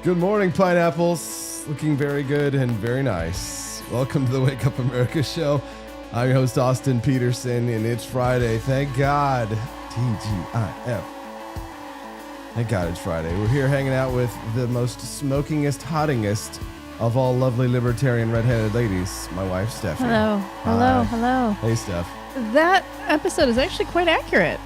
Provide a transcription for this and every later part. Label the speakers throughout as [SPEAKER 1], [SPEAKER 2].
[SPEAKER 1] Good morning, pineapples. Looking very good and very nice. Welcome to the Wake Up America show. I'm your host, Austin Peterson, and it's Friday. Thank God. TGIF. Thank God it's Friday. We're here hanging out with the most smokingest, hottingest of all lovely libertarian redheaded ladies. My wife, Steffi.
[SPEAKER 2] Hello.
[SPEAKER 1] Hi.
[SPEAKER 2] Hello.
[SPEAKER 1] Hey, Steph.
[SPEAKER 2] That episode is actually quite accurate.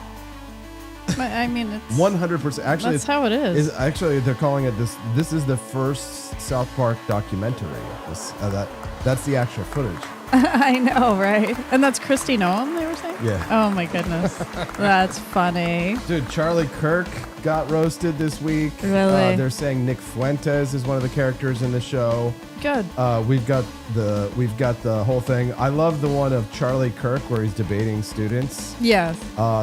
[SPEAKER 2] I mean, it's
[SPEAKER 1] 100%. Actually,
[SPEAKER 2] that's how it is.
[SPEAKER 1] Actually, they're calling it this. This is the first South Park documentary. That's the actual footage.
[SPEAKER 2] I know, right? And that's Kristi Noem, they were saying?
[SPEAKER 1] Yeah.
[SPEAKER 2] Oh, my goodness. That's funny.
[SPEAKER 1] Dude, Charlie Kirk got roasted this week.
[SPEAKER 2] Really?
[SPEAKER 1] They're saying Nick Fuentes is one of the characters in the show.
[SPEAKER 2] Good.
[SPEAKER 1] We've got the whole thing. I love the one of Charlie Kirk where he's debating students.
[SPEAKER 2] Yes.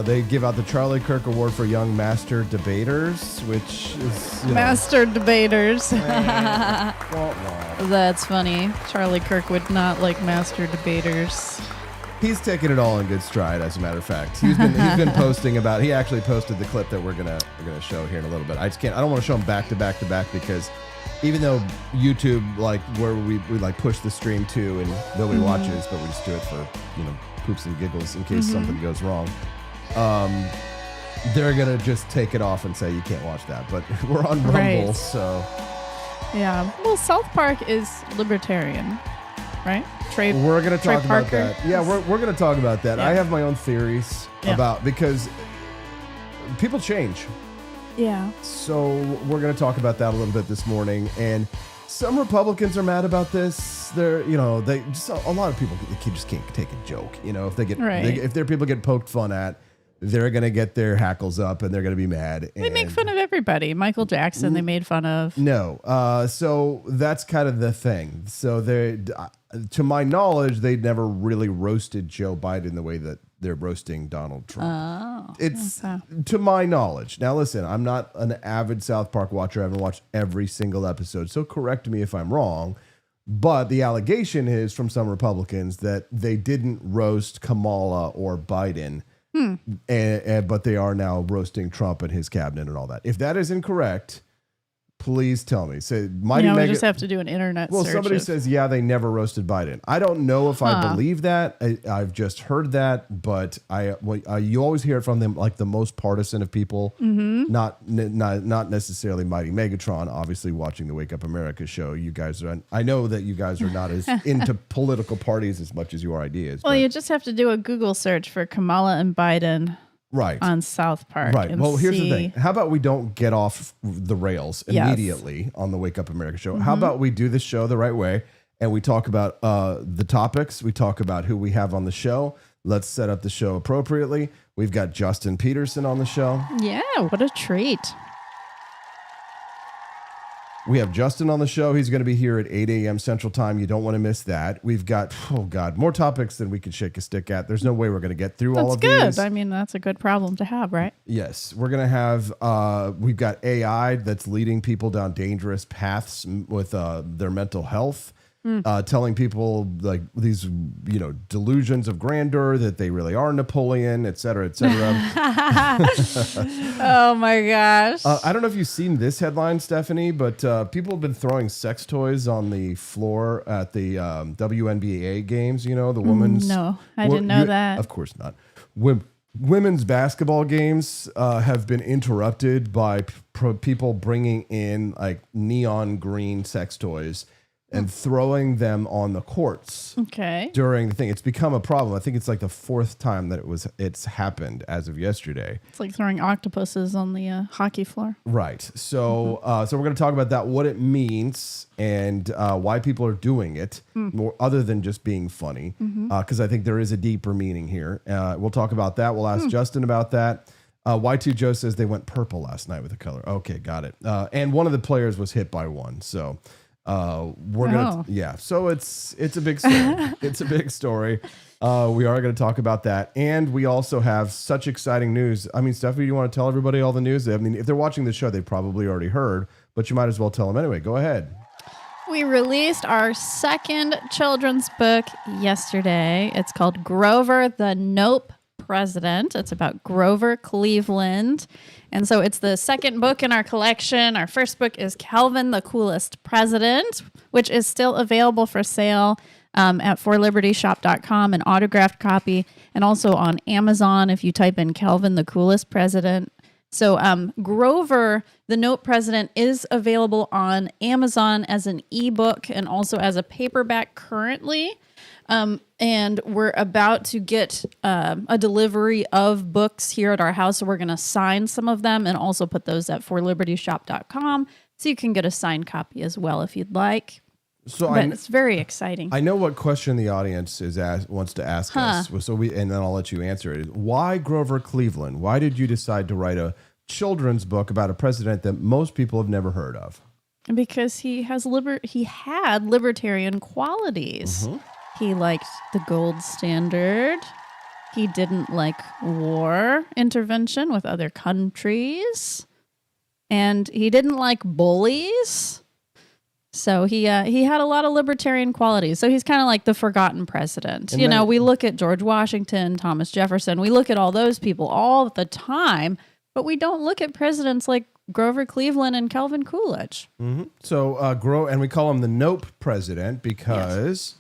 [SPEAKER 1] They give out the Charlie Kirk Award for Young Master Debaters, which is
[SPEAKER 2] Master Debaters.
[SPEAKER 1] Wah.
[SPEAKER 2] That's funny. Charlie Kirk would not like Master Debaters.
[SPEAKER 1] He's taking it all in good stride, as a matter of fact. He's been posting about. He actually posted the clip that we're gonna show here in a little bit. I don't want to show him back to back because even though YouTube, like where we like push the stream to and nobody watches, but we just do it for poops and giggles in case something goes wrong. They're gonna just take it off and say you can't watch that. But we're on Rumble,
[SPEAKER 2] Right.
[SPEAKER 1] so
[SPEAKER 2] Yeah. Well, South Park is libertarian, right?
[SPEAKER 1] we're gonna talk about
[SPEAKER 2] Parker.
[SPEAKER 1] that. Yeah, we're gonna talk about that.
[SPEAKER 2] Yeah.
[SPEAKER 1] I have my own theories about because people change.
[SPEAKER 2] Yeah.
[SPEAKER 1] So we're going to talk about that a little bit this morning. And some Republicans are mad about this. They're, they just a lot of people just can't take a joke. If they get if their people get poked fun at, they're going to get their hackles up and they're going to be mad.
[SPEAKER 2] They make fun of everybody. Michael Jackson, they made fun of.
[SPEAKER 1] No. So that's kind of the thing. So to my knowledge, they never really roasted Joe Biden the way that they're roasting Donald Trump.
[SPEAKER 2] Oh,
[SPEAKER 1] it's to my knowledge. Now, listen, I'm not an avid South Park watcher. I haven't watched every single episode, so correct me if I'm wrong. But the allegation is from some Republicans that they didn't roast Kamala or Biden, but they are now roasting Trump and his cabinet and all that. If that is incorrect, please tell me. Say,
[SPEAKER 2] we just have to do an internet search.
[SPEAKER 1] Well, somebody says, they never roasted Biden. I don't know if I believe that. I've just heard that, but you always hear it from them, like the most partisan of people, not necessarily Mighty Megatron, obviously watching the Wake Up America show. You guys are, I know that you guys are not as into political parties as much as your ideas.
[SPEAKER 2] Well, you just have to do a Google search for Kamala and Biden.
[SPEAKER 1] Right.
[SPEAKER 2] On South Park.
[SPEAKER 1] Right. Well, here's the thing. How about we don't get off the rails immediately on the Wake Up America show? How about we do the show the right way and we talk about the topics. We talk about who we have on the show. Let's set up the show appropriately. We've got Justin Peterson on the show. Yeah,
[SPEAKER 2] what a treat.
[SPEAKER 1] We have Justin on the show. He's going to be here at 8 a.m. Central Time. You don't want to miss that. We've got, more topics than we can shake a stick at. There's no way we're going to get through all of these.
[SPEAKER 2] That's good. I mean, that's a good problem to have, right?
[SPEAKER 1] Yes. We're going to have, we've got AI that's leading people down dangerous paths with their mental health. Telling people like these, delusions of grandeur that they really are Napoleon, et cetera, et cetera.
[SPEAKER 2] Oh my gosh.
[SPEAKER 1] I don't know if you've seen this headline, Stephanie, but people have been throwing sex toys on the floor at the WNBA games, the women's.
[SPEAKER 2] No, I didn't know that.
[SPEAKER 1] Of course not. Women's basketball games have been interrupted by people bringing in like neon green sex toys and throwing them on the courts.
[SPEAKER 2] Okay.
[SPEAKER 1] During the thing, it's become a problem. I think it's like the fourth time that it's happened as of yesterday.
[SPEAKER 2] It's like throwing octopuses on the hockey floor.
[SPEAKER 1] Right. So, so we're going to talk about that, what it means, and why people are doing it, more other than just being funny. Because I think there is a deeper meaning here. We'll talk about that. We'll ask Justin about that. Y2 Joe says they went purple last night with the color. Okay, got it. And one of the players was hit by one. So. So it's a big story. It's a big story. We are going to talk about that, and we also have such exciting news. I mean, Steffi, you want to tell everybody all the news? I mean, if they're watching the show, they probably already heard, but you might as well tell them anyway. Go ahead.
[SPEAKER 2] We released our second children's book yesterday. It's called Grover the Nope President. It's about Grover Cleveland. And so it's the second book in our collection. Our first book is Calvin, the Coolest President, which is still available for sale at forlibertyshop.com, an autographed copy, and also on Amazon if you type in Calvin, the Coolest President. So Grover, the Note President, is available on Amazon as an ebook and also as a paperback currently. And we're about to get a delivery of books here at our house. So we're going to sign some of them and also put those at forlibertyshop.com. So you can get a signed copy as well if you'd like.
[SPEAKER 1] So
[SPEAKER 2] it's very exciting.
[SPEAKER 1] I know what question the audience wants to ask us. So and then I'll let you answer it. Why Grover Cleveland? Why did you decide to write a children's book about a president that most people have never heard of?
[SPEAKER 2] Because he had libertarian qualities.
[SPEAKER 1] Mm-hmm.
[SPEAKER 2] He liked the gold standard. He didn't like war intervention with other countries. And he didn't like bullies. So he had a lot of libertarian qualities. So he's kind of like the forgotten president. And we look at George Washington, Thomas Jefferson. We look at all those people all the time, but we don't look at presidents like Grover Cleveland and Calvin Coolidge.
[SPEAKER 1] Mm-hmm. So and we call him the Nope President because...
[SPEAKER 2] Yes.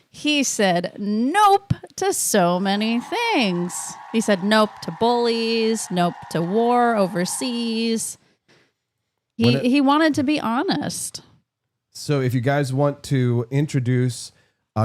[SPEAKER 2] He said nope to so many things. He said nope to bullies, nope to war overseas. He wanted to be honest.
[SPEAKER 1] So if you guys want to introduce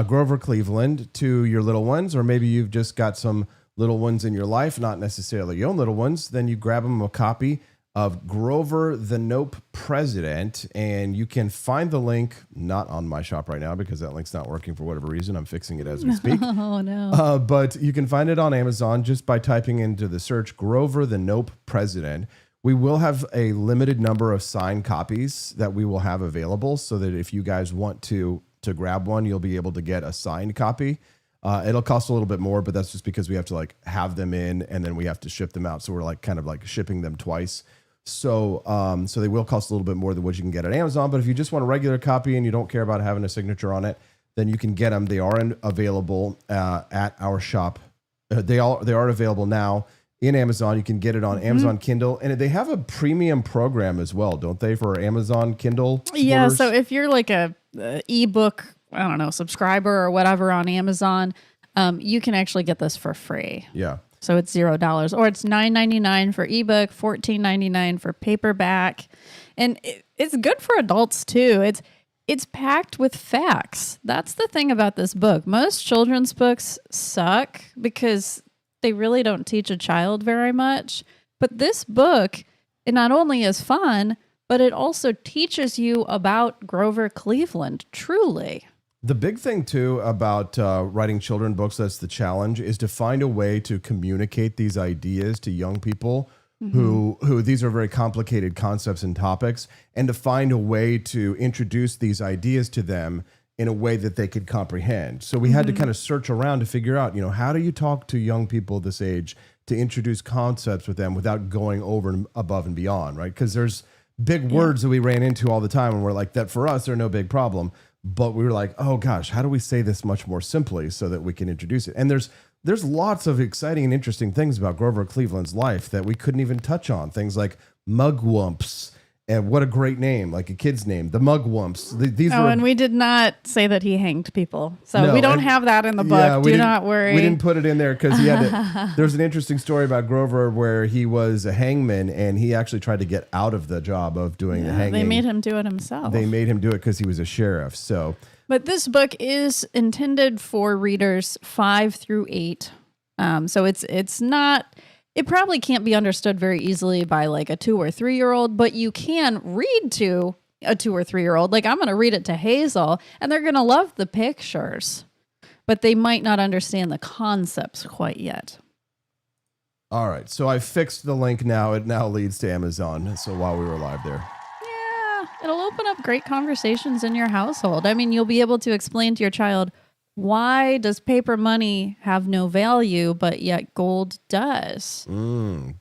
[SPEAKER 1] Grover Cleveland to your little ones, or maybe you've just got some little ones in your life, not necessarily your own little ones, then you grab them a copy of Grover the Nope President, and you can find the link, not on my shop right now because that link's not working for whatever reason. I'm fixing it as we speak.
[SPEAKER 2] Oh, no.
[SPEAKER 1] But you can find it on Amazon just by typing into the search Grover the Nope President. We will have a limited number of signed copies that we will have available so that if you guys want to grab one, you'll be able to get a signed copy. It'll cost a little bit more, but that's just because we have to have them in and then we have to ship them out. So we're kind of shipping them twice. So they will cost a little bit more than what you can get at Amazon. But if you just want a regular copy and you don't care about having a signature on it, then you can get them. They are available at our shop. They are available now in Amazon. You can get it on Amazon Kindle, and they have a premium program as well, don't they, for Amazon Kindle?
[SPEAKER 2] Yeah.
[SPEAKER 1] supporters?
[SPEAKER 2] So if you're like a ebook, I don't know, subscriber or whatever on Amazon, you can actually get this for free.
[SPEAKER 1] Yeah.
[SPEAKER 2] So it's $0, or it's $9.99 for ebook, $14.99 for paperback, and it's good for adults too. It's packed with facts. That's the thing about this book. Most children's books suck because they really don't teach a child very much. But this book, it not only is fun, but it also teaches you about Grover Cleveland, truly.
[SPEAKER 1] The big thing, too, about writing children books, that's the challenge, is to find a way to communicate these ideas to young people who these are very complicated concepts and topics, and to find a way to introduce these ideas to them in a way that they could comprehend. So we had to kind of search around to figure out, how do you talk to young people this age to introduce concepts with them without going over and above and beyond, right? Because there's big words that we ran into all the time, and we're like, that for us, they're no big problem. But we were like, oh gosh, how do we say this much more simply so that we can introduce it? And there's lots of exciting and interesting things about Grover Cleveland's life that we couldn't even touch on. Things like mugwumps, and what a great name, like a kid's name, the mugwumps.
[SPEAKER 2] And we did not say that he hanged people. So we don't have that in the book.
[SPEAKER 1] Yeah,
[SPEAKER 2] Do not worry.
[SPEAKER 1] We didn't put it in there because he had to. There's an interesting story about Grover where he was a hangman and he actually tried to get out of the job of doing the hanging.
[SPEAKER 2] They made him do it himself.
[SPEAKER 1] They made him do it because he was a sheriff. So,
[SPEAKER 2] but this book is intended for readers 5 through 8. So it's not. It probably can't be understood very easily by like a 2 or 3 year old, but you can read to a 2 or 3 year old. Like I'm going to read it to Hazel and they're going to love the pictures, but they might not understand the concepts quite yet.
[SPEAKER 1] All right. So I fixed the link now. It now leads to Amazon. So while we were live there.
[SPEAKER 2] Yeah. It'll open up great conversations in your household. I mean, you'll be able to explain to your child, why does paper money have no value, but yet gold does?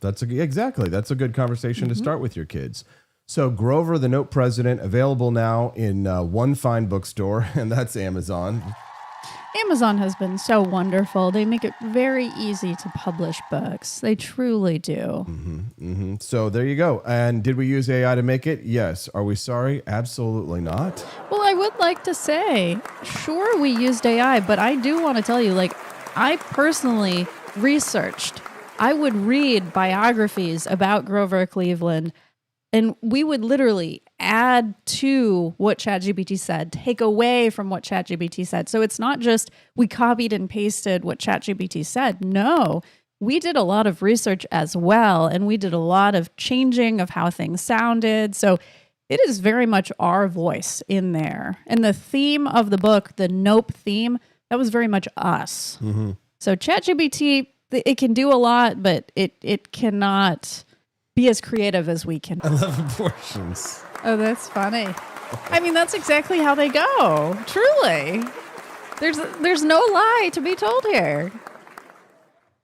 [SPEAKER 1] Exactly. That's a good conversation to start with your kids. So Grover, the Note President, available now in one fine bookstore, and that's Amazon.
[SPEAKER 2] Amazon has been so wonderful. They make it very easy to publish books. They truly do.
[SPEAKER 1] So there you go. And did we use AI to make it? Yes. Are we sorry? Absolutely not.
[SPEAKER 2] Well, I would like to say, sure, we used AI, but I do want to tell you, like, I personally researched. I would read biographies about Grover Cleveland, and we would literally add to what ChatGPT said, take away from what ChatGPT said. So it's not just we copied and pasted what ChatGPT said. No, we did a lot of research as well, and we did a lot of changing of how things sounded. So it is very much our voice in there. And the theme of the book, the Nope theme, that was very much us. So ChatGPT, it can do a lot, but it cannot be as creative as we can.
[SPEAKER 1] I love abortions.
[SPEAKER 2] Oh, that's funny. I mean, that's exactly how they go. Truly. There's no lie to be told here.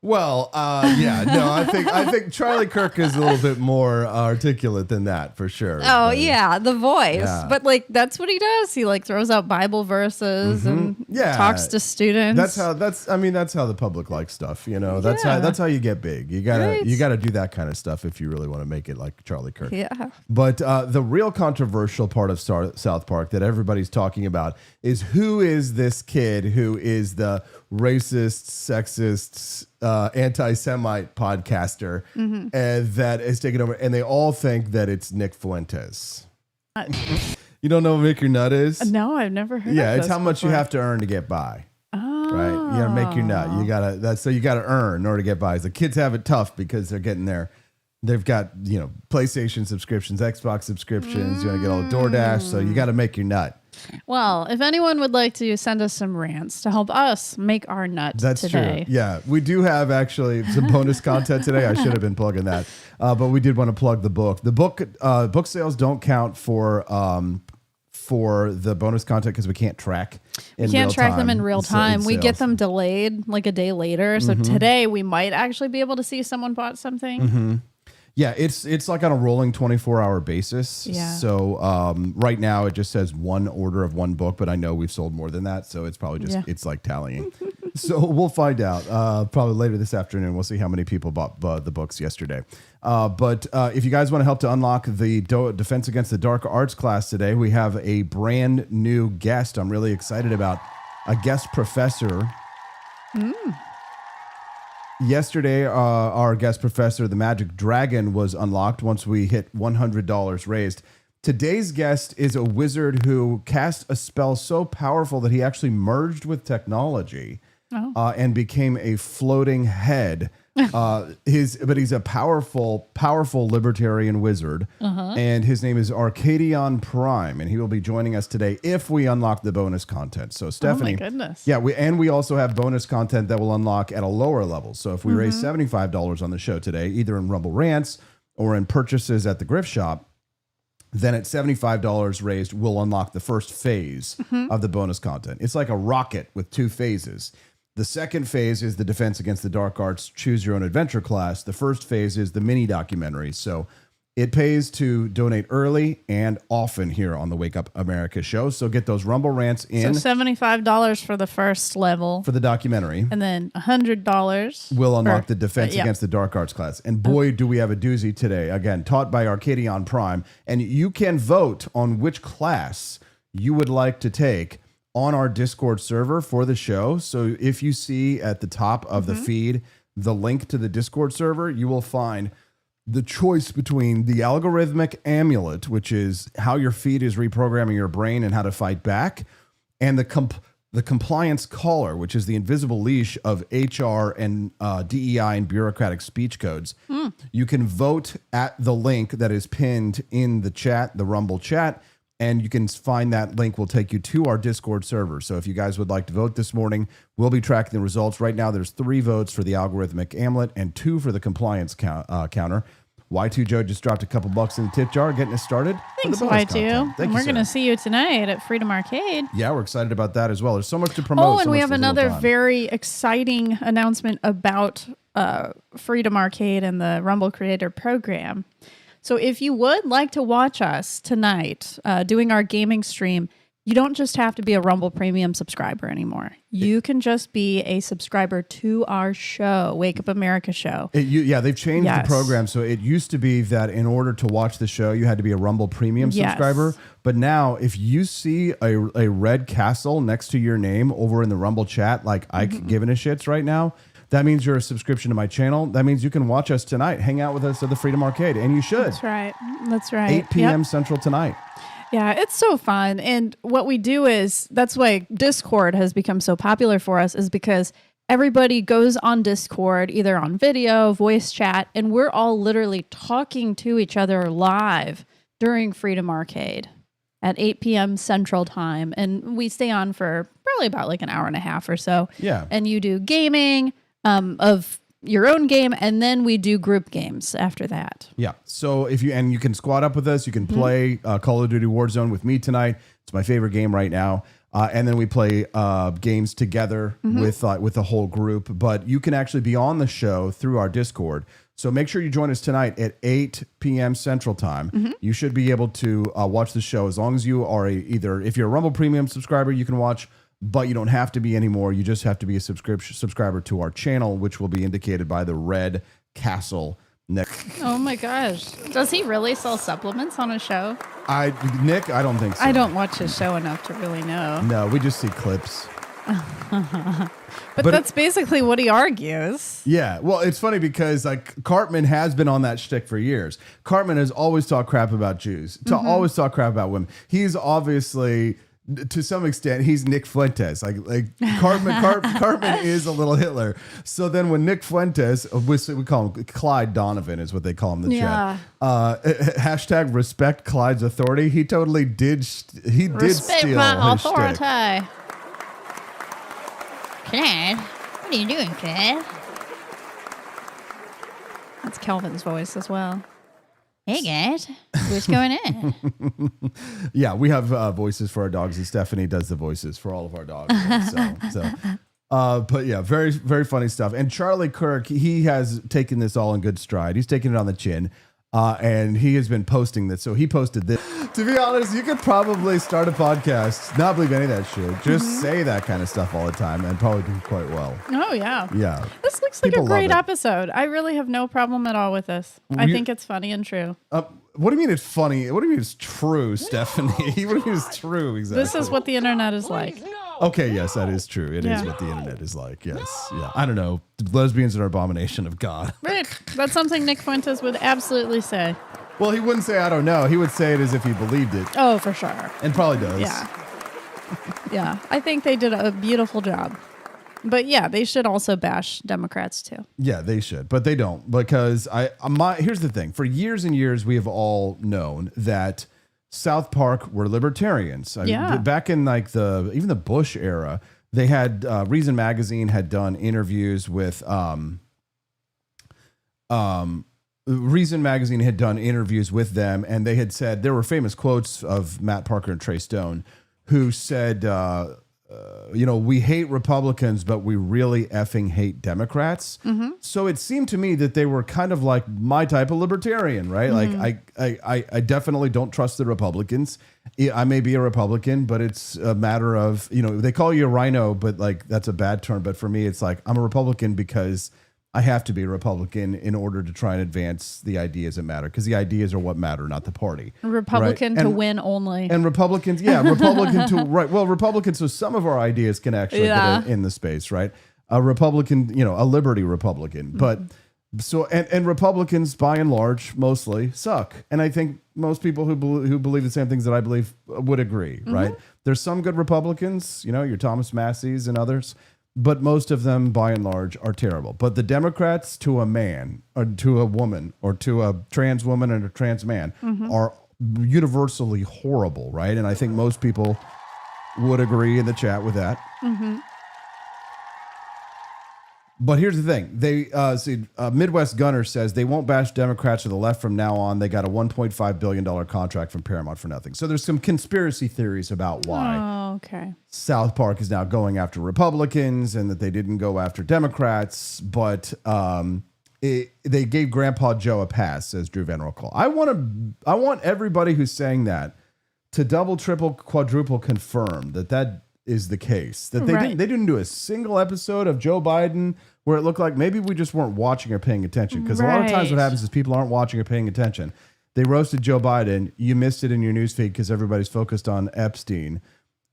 [SPEAKER 1] Well, yeah, no, I think Charlie Kirk is a little bit more articulate than that for sure.
[SPEAKER 2] Oh, yeah, the voice.
[SPEAKER 1] Yeah.
[SPEAKER 2] But like that's what he does. He like throws out Bible verses and talks to students.
[SPEAKER 1] That's how the public likes stuff, you know. That's how you get big. You gotta do that kind of stuff if you really want to make it like Charlie Kirk.
[SPEAKER 2] Yeah.
[SPEAKER 1] But the real controversial part of South Park that everybody's talking about is who is this kid who is the racist, sexist, anti-Semite podcaster that is taking over, and they all think that it's Nick Fuentes. You don't know what Make Your Nut is?
[SPEAKER 2] No, I've never heard.
[SPEAKER 1] Yeah,
[SPEAKER 2] of
[SPEAKER 1] it's how much you have to earn to get by.
[SPEAKER 2] Oh.
[SPEAKER 1] Right, you gotta make your nut. You gotta earn in order to get by. The kids have it tough because they're getting there. They've got PlayStation subscriptions, Xbox subscriptions. You want to get all the DoorDash, so you got to make your nut.
[SPEAKER 2] Well, if anyone would like to send us some rants to help us make our nut today.
[SPEAKER 1] True. Yeah, we do have actually some bonus content today. I should have been plugging that, but we did want to plug the book. The book sales don't count for the bonus content because we can't track.
[SPEAKER 2] We can't track them in real time. We get them delayed like a day later. So today we might actually be able to see someone bought something.
[SPEAKER 1] Yeah, it's like on a rolling 24-hour basis.
[SPEAKER 2] Yeah.
[SPEAKER 1] So right now it just says one order of one book, but I know we've sold more than that, so it's probably just it's like tallying. So we'll find out probably later this afternoon. We'll see how many people bought the books yesterday. But if you guys want to help to unlock the Defense Against the Dark Arts class today, we have a brand new guest. I'm really excited about a guest professor. Yesterday, our guest professor, the Magic Dragon, was unlocked once we hit $100 raised. Today's guest is a wizard who cast a spell so powerful that he actually merged with technology and became a floating head. But he's a powerful libertarian wizard, and his name is Arcadion Prime, and he will be joining us today if we unlock the bonus content. So Stephanie,
[SPEAKER 2] oh my goodness,
[SPEAKER 1] yeah, we also have bonus content that will unlock at a lower level. So if we raise $75 on the show today, either in Rumble Rants or in purchases at the Grift Shop, then at $75 raised, we'll unlock the first phase of the bonus content. It's like a rocket with two phases. The second phase is the Defense Against the Dark Arts Choose Your Own Adventure class. The first phase is the mini documentary. So it pays to donate early and often here on the Wake Up America show. So get those Rumble Rants in.
[SPEAKER 2] So $75 for the first level.
[SPEAKER 1] For the documentary.
[SPEAKER 2] And then $100.
[SPEAKER 1] Will unlock the Defense Against the Dark Arts class. And boy, do we have a doozy today. Again, taught by Arcadion Prime. And you can vote on which class you would like to take on our Discord server for the show. So if you see at the top of the feed the link to the Discord server, you will find the choice between the algorithmic amulet, which is how your feed is reprogramming your brain and how to fight back, and the compliance collar, which is the invisible leash of HR and DEI and bureaucratic speech codes. You can vote at the link that is pinned in the chat, the Rumble chat, and you can find that link will take you to our Discord server. So if you guys would like to vote this morning, we'll be tracking the results. Right now, there's 3 votes for the algorithmic amulet and 2 for the compliance counter. Y2 Joe just dropped a couple bucks in the tip jar, getting us started.
[SPEAKER 2] Thanks, Y2. And we're going to see you tonight at Freedom Arcade.
[SPEAKER 1] Yeah, we're excited about that as well. There's so much to promote.
[SPEAKER 2] Oh, and we have another very exciting announcement about Freedom Arcade and the Rumble Creator Program. So if you would like to watch us tonight doing our gaming stream, You don't just have to be a Rumble Premium subscriber anymore. You can just be a subscriber to our show, Wake Up America show.
[SPEAKER 1] They've changed the program. So it used to be that in order to watch the show, you had to be a Rumble Premium subscriber. But now if you see a red castle next to your name over in the Rumble chat, like Ike giving a shits right now, that means you're a subscription to my channel. That means you can watch us tonight, hang out with us at the Freedom Arcade, and you should.
[SPEAKER 2] That's right.
[SPEAKER 1] 8 p.m. Central tonight.
[SPEAKER 2] Yeah, it's so fun. And what we do is, that's why Discord has become so popular for us, is because everybody goes on Discord, either on video, voice chat, and we're all literally talking to each other live during Freedom Arcade at 8 p.m. Central Time. And we stay on for probably about like an hour and a half or so.
[SPEAKER 1] Yeah.
[SPEAKER 2] And you do gaming of your own game, and then we do group games after that.
[SPEAKER 1] Yeah. So you can squad up with us. You can play Call of Duty Warzone with me tonight. It's my favorite game right now. And then we play games together with the whole group. But you can actually be on the show through our Discord. So make sure you join us tonight at 8 p.m. Central Time. You should be able to watch the show as long as you are if you're a Rumble Premium subscriber, you can watch. But you don't have to be anymore. You just have to be a subscriber to our channel, which will be indicated by the red castle next.
[SPEAKER 2] Oh my gosh. Does he really sell supplements on a show?
[SPEAKER 1] Nick, I don't think so.
[SPEAKER 2] I don't watch his show enough to really know.
[SPEAKER 1] No, we just see clips.
[SPEAKER 2] But that's basically what he argues.
[SPEAKER 1] Yeah. Well, it's funny because like Cartman has been on that shtick for years. Cartman has always talked crap about Jews, always talked crap about women. He's obviously... to some extent, he's Nick Fuentes. Like Cartman is a little Hitler. So then when Nick Fuentes, we call him Clyde Donovan is what they call him in the chat. Hashtag respect Clyde's authority. He totally did.
[SPEAKER 2] Respect
[SPEAKER 1] steal
[SPEAKER 2] my
[SPEAKER 1] his
[SPEAKER 2] authority.
[SPEAKER 1] shtick.
[SPEAKER 2] Clyde, what are you doing, Clyde? That's Kelvin's voice as well. Hey guys, what's going on?
[SPEAKER 1] Yeah, we have voices for our dogs, and Stephanie does the voices for all of our dogs. But yeah, very, very funny stuff. And Charlie Kirk, he has taken this all in good stride. He's taken it on the chin, and he has been posting this. So he posted this. To be honest, you could probably start a podcast, not believe any of that shit, just say that kind of stuff all the time, and probably do quite well.
[SPEAKER 2] Oh yeah,
[SPEAKER 1] yeah.
[SPEAKER 2] This looks like a great episode. I really have no problem at all with this. I think it's funny and true.
[SPEAKER 1] What do you mean it's funny? What do you mean it's true, Stephanie? What do you mean it's true? Exactly.
[SPEAKER 2] This is what the internet is like.
[SPEAKER 1] Okay, yes, that is true. It is what the internet is like. Yes, yeah. I don't know. Lesbians are an abomination of God.
[SPEAKER 2] Right. That's something Nick Fuentes would absolutely say.
[SPEAKER 1] Well, he wouldn't say I don't know. He would say it as if he believed it.
[SPEAKER 2] Oh, for sure.
[SPEAKER 1] And probably does.
[SPEAKER 2] Yeah. Yeah. I think they did a beautiful job. But yeah, they should also bash Democrats too.
[SPEAKER 1] Yeah, they should, but they don't, because here's the thing. For years and years, we have all known that South Park were libertarians. Back in like even the Bush era, they had Reason Magazine had done interviews with Reason Magazine had done interviews with them, and they had said, there were famous quotes of Matt Parker and Trey Stone, who said, we hate Republicans, but we really effing hate Democrats. So it seemed to me that they were kind of like my type of libertarian, right? Like I definitely don't trust the Republicans. I may be a Republican, but it's a matter of, they call you a rhino, but like that's a bad term. But for me, it's like I'm a Republican because I have to be a Republican in order to try and advance the ideas that matter, because the ideas are what matter, not the party.
[SPEAKER 2] Republican to win only.
[SPEAKER 1] And Republicans, Republicans, so some of our ideas can actually get in the space, right? A Republican, a liberty Republican. But and Republicans, by and large, mostly suck. And I think most people who believe the same things that I believe would agree, right? There's some good Republicans, your Thomas Massey's and others, but most of them, by and large, are terrible. But the Democrats, to a man, or to a woman, or to a trans woman and a trans man, are universally horrible, right? And I think most people would agree in the chat with that. But here's the thing. They Midwest Gunner says they won't bash Democrats to the left from now on. They got a $1.5 billion contract from Paramount for nothing. So there's some conspiracy theories about why South Park is now going after Republicans and that they didn't go after Democrats. But they gave Grandpa Joe a pass, says Drew Van Rockall. I want everybody who's saying that to double, triple, quadruple confirm that is the case. That they didn't do a single episode of Joe Biden where it looked like maybe we just weren't watching or paying attention. Because a lot of times what happens is people aren't watching or paying attention. They roasted Joe Biden. You missed it in your newsfeed because everybody's focused on Epstein.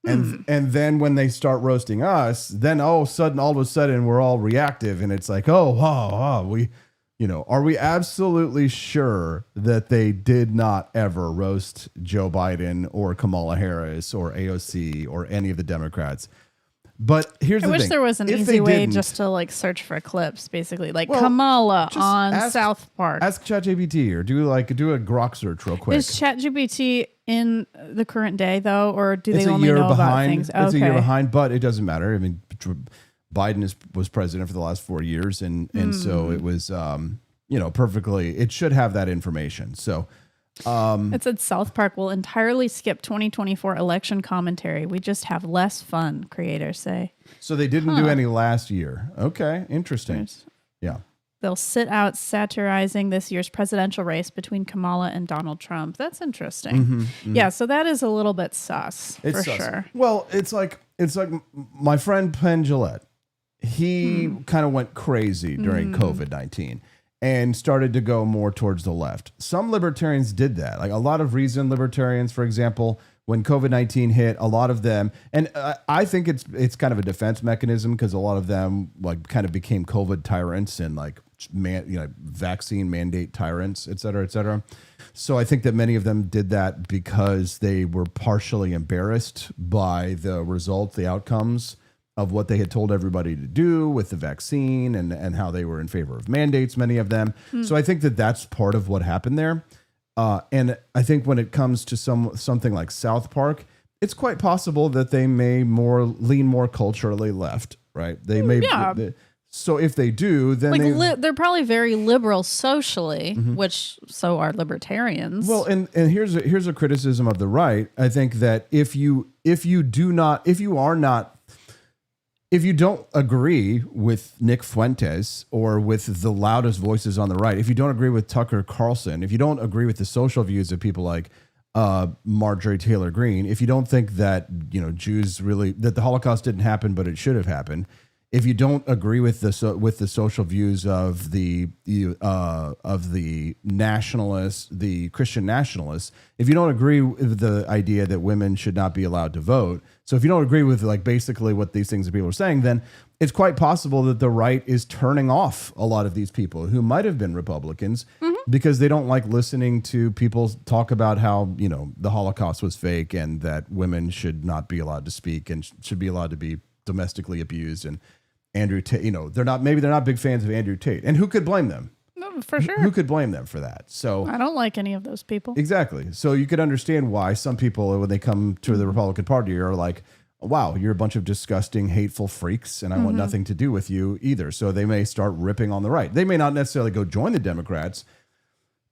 [SPEAKER 1] And then when they start roasting us, then all of a sudden we're all reactive, and it's like, are we absolutely sure that they did not ever roast Joe Biden or Kamala Harris or AOC or any of the Democrats? But here's the thing.
[SPEAKER 2] I wish there was an easy way just to like search for clips, basically, like Kamala on South Park.
[SPEAKER 1] Ask ChatGPT or do a Grok search real quick.
[SPEAKER 2] Is ChatGPT in the current day though, or do they only know about things?
[SPEAKER 1] It's a year behind, but it doesn't matter. I mean, Biden was president for the last 4 years, and so it was perfectly. It should have that information. So.
[SPEAKER 2] It said South Park will entirely skip 2024 election commentary. We just have less fun, creators say.
[SPEAKER 1] So they didn't do any last year. Okay, interesting. Yeah.
[SPEAKER 2] They'll sit out satirizing this year's presidential race between Kamala and Donald Trump. That's interesting. Yeah, so that is a little bit sus for sure.
[SPEAKER 1] Well, it's like my friend Penn Jillette. He kind of went crazy during COVID-19. And started to go more towards the left. Some libertarians did that. Like a lot of reasoned libertarians, for example, when COVID-19 hit, a lot of them, and I think it's kind of a defense mechanism because a lot of them like kind of became COVID tyrants and like vaccine mandate tyrants, et cetera, et cetera. So I think that many of them did that because they were partially embarrassed by the results, the outcomes of what they had told everybody to do with the vaccine and how they were in favor of mandates, many of them. So I think that that's part of what happened there. And I think when it comes to something like South Park, it's quite possible that they may lean more culturally left, right? They may. So if they do, then
[SPEAKER 2] they're probably very liberal socially, which so are libertarians.
[SPEAKER 1] Well, and here's a criticism of the right. I think that if you don't agree with Nick Fuentes or with the loudest voices on the right, if you don't agree with Tucker Carlson, if you don't agree with the social views of people like Marjorie Taylor Greene, if you don't think that Jews that the Holocaust didn't happen but it should have happened, if you don't agree with the social views of the nationalists, the Christian nationalists, if you don't agree with the idea that women should not be allowed to vote, so if you don't agree with like basically what these things that people are saying, then it's quite possible that the right is turning off a lot of these people who might have been Republicans because they don't like listening to people talk about how the Holocaust was fake and that women should not be allowed to speak and should be allowed to be domestically abused. And Andrew Tate, they're not big fans of Andrew Tate, and who could blame them?
[SPEAKER 2] No, for sure.
[SPEAKER 1] Who could blame them for that? So
[SPEAKER 2] I don't like any of those people.
[SPEAKER 1] Exactly. So you could understand why some people, when they come to the Republican Party, are like, wow, you're a bunch of disgusting, hateful freaks, and I want nothing to do with you either. So they may start ripping on the right. They may not necessarily go join the Democrats,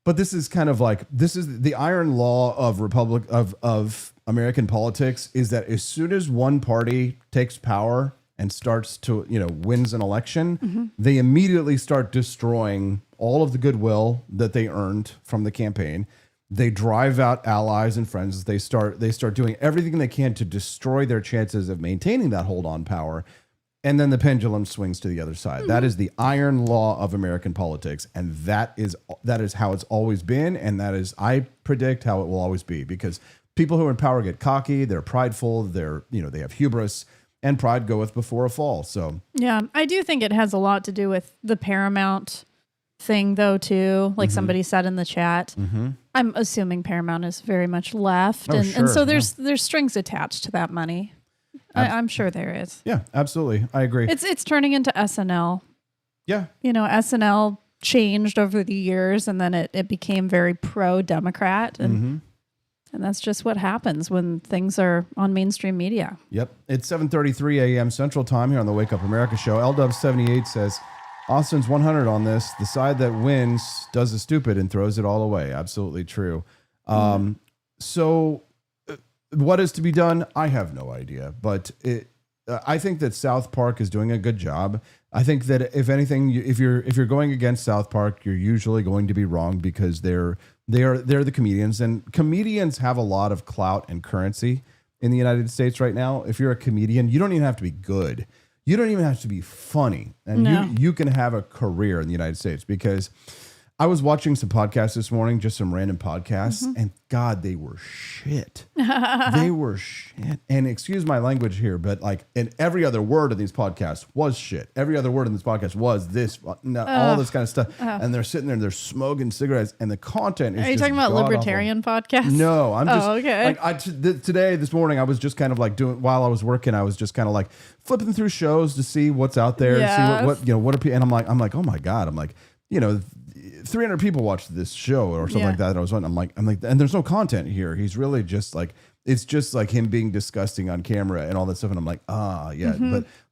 [SPEAKER 1] but this is kind of like, this is the iron law of of American politics, is that as soon as one party takes power and starts to, wins an election, they immediately start destroying all of the goodwill that they earned from the campaign. They drive out allies and friends. They start doing everything they can to destroy their chances of maintaining that hold on power. And then the pendulum swings to the other side. That is the iron law of American politics. And that is how it's always been. And that is, I predict, how it will always be, because people who are in power get cocky. They're prideful. They have hubris. And pride goeth before a fall. So
[SPEAKER 2] yeah, I do think it has a lot to do with the Paramount thing, though, too. Like somebody said in the chat, I'm assuming Paramount is very much left, and so there's strings attached to that money. I'm sure there is.
[SPEAKER 1] Yeah, absolutely, I agree.
[SPEAKER 2] It's turning into SNL.
[SPEAKER 1] Yeah,
[SPEAKER 2] SNL changed over the years, and then it became very pro-Democrat, and. And that's just what happens when things are on mainstream media. Yep.
[SPEAKER 1] It's 7:33 a.m. Central Time here on the Wake Up America show. LW78 says, Austin's 100 on this. The side that wins does the stupid and throws it all away. Absolutely true. So what is to be done? I have no idea. But I think that South Park is doing a good job. I think that if anything, if you're going against South Park, you're usually going to be wrong because they're the comedians, and comedians have a lot of clout and currency in the United States right now. If you're a comedian, you don't even have to be good. You don't even have to be funny, and you can have a career in the United States. Because I was watching some podcasts this morning, just some random podcasts, and God, they were shit. They were shit. And excuse my language here, but like, and every other word in these podcasts was shit. Every other word in this podcast was this, all this kind of stuff. And they're sitting there and they're smoking cigarettes, and the content is.
[SPEAKER 2] Are you
[SPEAKER 1] just
[SPEAKER 2] talking about libertarian podcasts?
[SPEAKER 1] No, I'm just.
[SPEAKER 2] okay.
[SPEAKER 1] Like this morning, I was just kind of like while I was working, I was just kind of like flipping through shows to see what's out there, see what are people, and I'm like, oh my God, I'm like, 300 people watched this show or something like that. I was on. I'm like, and there's no content here. He's really just like, it's just like him being disgusting on camera and all that stuff. And I'm like,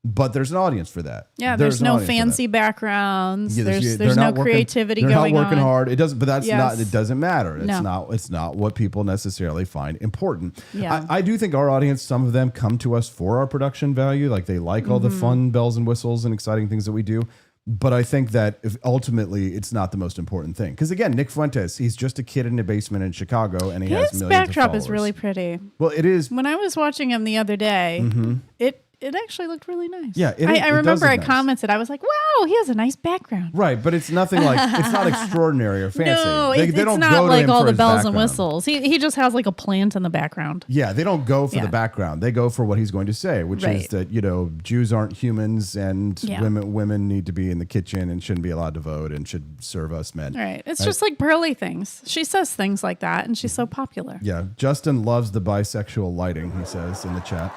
[SPEAKER 1] but there's an audience for that.
[SPEAKER 2] Yeah, there's no fancy backgrounds. There's no creativity going on.
[SPEAKER 1] They're not working hard. It doesn't, but that's not. It doesn't matter. It's not what people necessarily find important.
[SPEAKER 2] Yeah.
[SPEAKER 1] I do think our audience, some of them come to us for our production value. Like they like all the fun bells and whistles and exciting things that we do. But I think that ultimately it's not the most important thing. Because again, Nick Fuentes, he's just a kid in a basement in Chicago, and he has millions of followers. His backdrop
[SPEAKER 2] is really pretty.
[SPEAKER 1] Well, it is.
[SPEAKER 2] When I was watching him the other day, it actually looked really nice.
[SPEAKER 1] Yeah,
[SPEAKER 2] I remember I commented. I was like, "Wow, he has a nice background."
[SPEAKER 1] Right, but it's nothing like it's not extraordinary or fancy.
[SPEAKER 2] No,
[SPEAKER 1] they
[SPEAKER 2] it's
[SPEAKER 1] don't
[SPEAKER 2] not
[SPEAKER 1] go to
[SPEAKER 2] like
[SPEAKER 1] him
[SPEAKER 2] all
[SPEAKER 1] for
[SPEAKER 2] the
[SPEAKER 1] his
[SPEAKER 2] bells
[SPEAKER 1] background.
[SPEAKER 2] and whistles. He just has like a plant in the background.
[SPEAKER 1] Yeah, they don't go for the background. They go for what he's going to say, which is that Jews aren't humans, and women need to be in the kitchen and shouldn't be allowed to vote and should serve us men.
[SPEAKER 2] Right. It's just like Pearly things. She says things like that, and she's so popular.
[SPEAKER 1] Yeah, Justin loves the bisexual lighting. He says in the chat.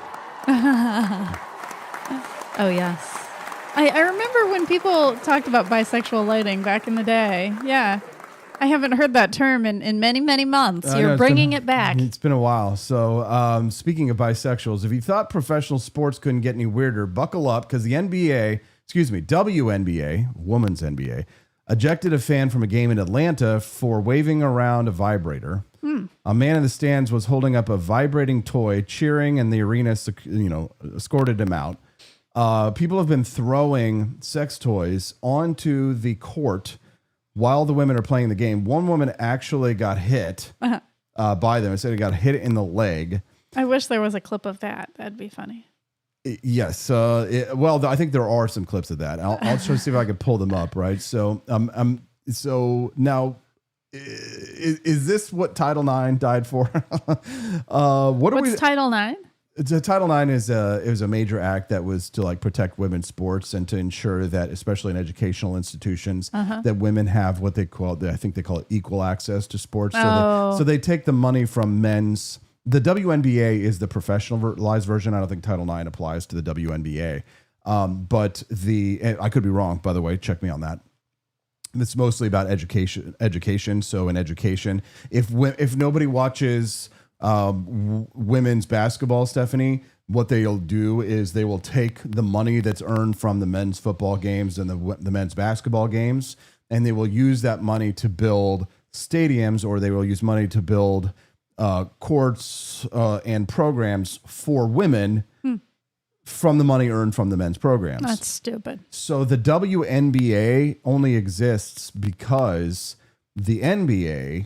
[SPEAKER 2] Oh, yes. I remember when people talked about bisexual lighting back in the day. Yeah. I haven't heard that term in many, many months. You're bringing it back.
[SPEAKER 1] It's been a while. So speaking of bisexuals, if you thought professional sports couldn't get any weirder, buckle up because the WNBA, Women's NBA, ejected a fan from a game in Atlanta for waving around a vibrator. A man in the stands was holding up a vibrating toy, cheering, and the arena, escorted him out. People have been throwing sex toys onto the court while the women are playing the game. One woman actually got hit by them. Instead, got hit in the leg.
[SPEAKER 2] I wish there was a clip of that. That'd be funny.
[SPEAKER 1] Yes. I think there are some clips of that. I'll try to see if I can pull them up. Right. So, so now, is this what Title IX died for?
[SPEAKER 2] What's Title IX?
[SPEAKER 1] Title IX is a major act that was to like protect women's sports and to ensure that, especially in educational institutions, that women have what they call it equal access to sports. So they take the money from men's. The WNBA is the professionalized version. I don't think Title IX applies to the WNBA. But I could be wrong, by the way. Check me on that. It's mostly about education. So in education, if nobody watches women's basketball, Stephanie, what they'll do is they will take the money that's earned from the men's football games and the men's basketball games, and they will use that money to build stadiums, or they will use money to build courts and programs for women from the money earned from the men's programs.
[SPEAKER 2] That's stupid.
[SPEAKER 1] So the WNBA only exists because the NBA,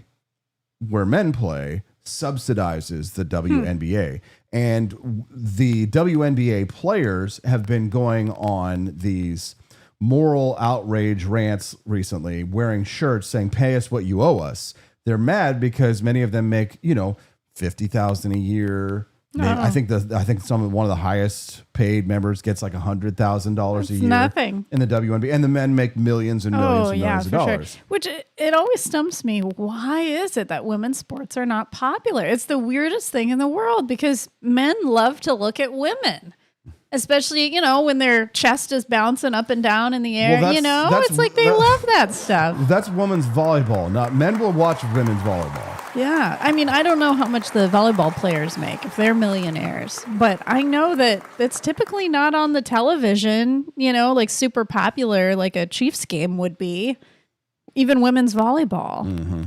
[SPEAKER 1] where men play, subsidizes the WNBA. And the WNBA players have been going on these moral outrage rants recently, wearing shirts saying, "Pay us what you owe us." They're mad because many of them make, $50,000 a year. I think one of the highest paid members gets like $100,000 a year.
[SPEAKER 2] Nothing
[SPEAKER 1] in the WNBA, and the men make millions and millions and millions of dollars.
[SPEAKER 2] Sure. Which it always stumps me. Why is it that women's sports are not popular? It's the weirdest thing in the world because men love to look at women. Especially, when their chest is bouncing up and down in the air, it's like they love that stuff.
[SPEAKER 1] That's women's volleyball. Men will watch women's volleyball.
[SPEAKER 2] Yeah. I mean, I don't know how much the volleyball players make if they're millionaires, but I know that it's typically not on the television, like super popular, like a Chiefs game would be, even women's volleyball.
[SPEAKER 1] Mm-hmm.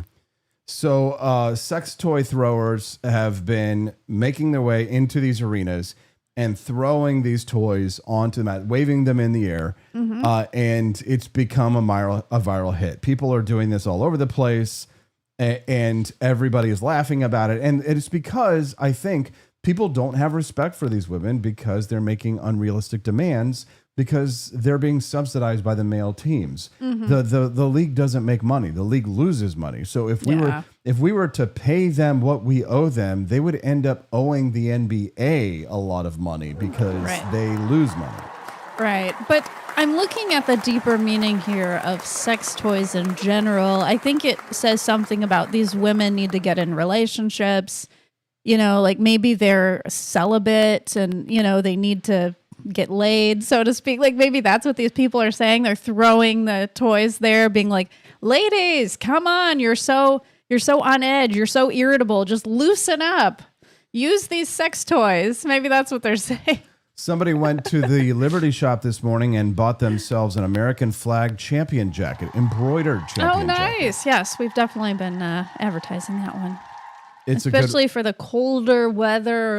[SPEAKER 1] So sex toy throwers have been making their way into these arenas. and throwing these toys onto the mat, waving them in the air. And it's become a viral hit. People are doing this all over the place, and everybody is laughing about it. And it's because I think people don't have respect for these women because they're making unrealistic demands because they're being subsidized by the male teams. The league doesn't make money. The league loses money. So if we were to pay them what we owe them, they would end up owing the NBA a lot of money because they lose money.
[SPEAKER 2] Right. But I'm looking at the deeper meaning here of sex toys in general. I think it says something about these women need to get in relationships. Like maybe they're celibate and, they need to get laid, so to speak. Like maybe that's what these people are saying. They're throwing the toys there, being like, ladies, come on. You're so on edge. You're so irritable. Just loosen up. Use these sex toys. Maybe that's what they're saying.
[SPEAKER 1] Somebody went to the Liberty shop this morning and bought themselves an American flag champion jacket, embroidered champion jacket.
[SPEAKER 2] Oh, nice. Yes, we've definitely been advertising that one.
[SPEAKER 1] It's
[SPEAKER 2] especially for the colder weather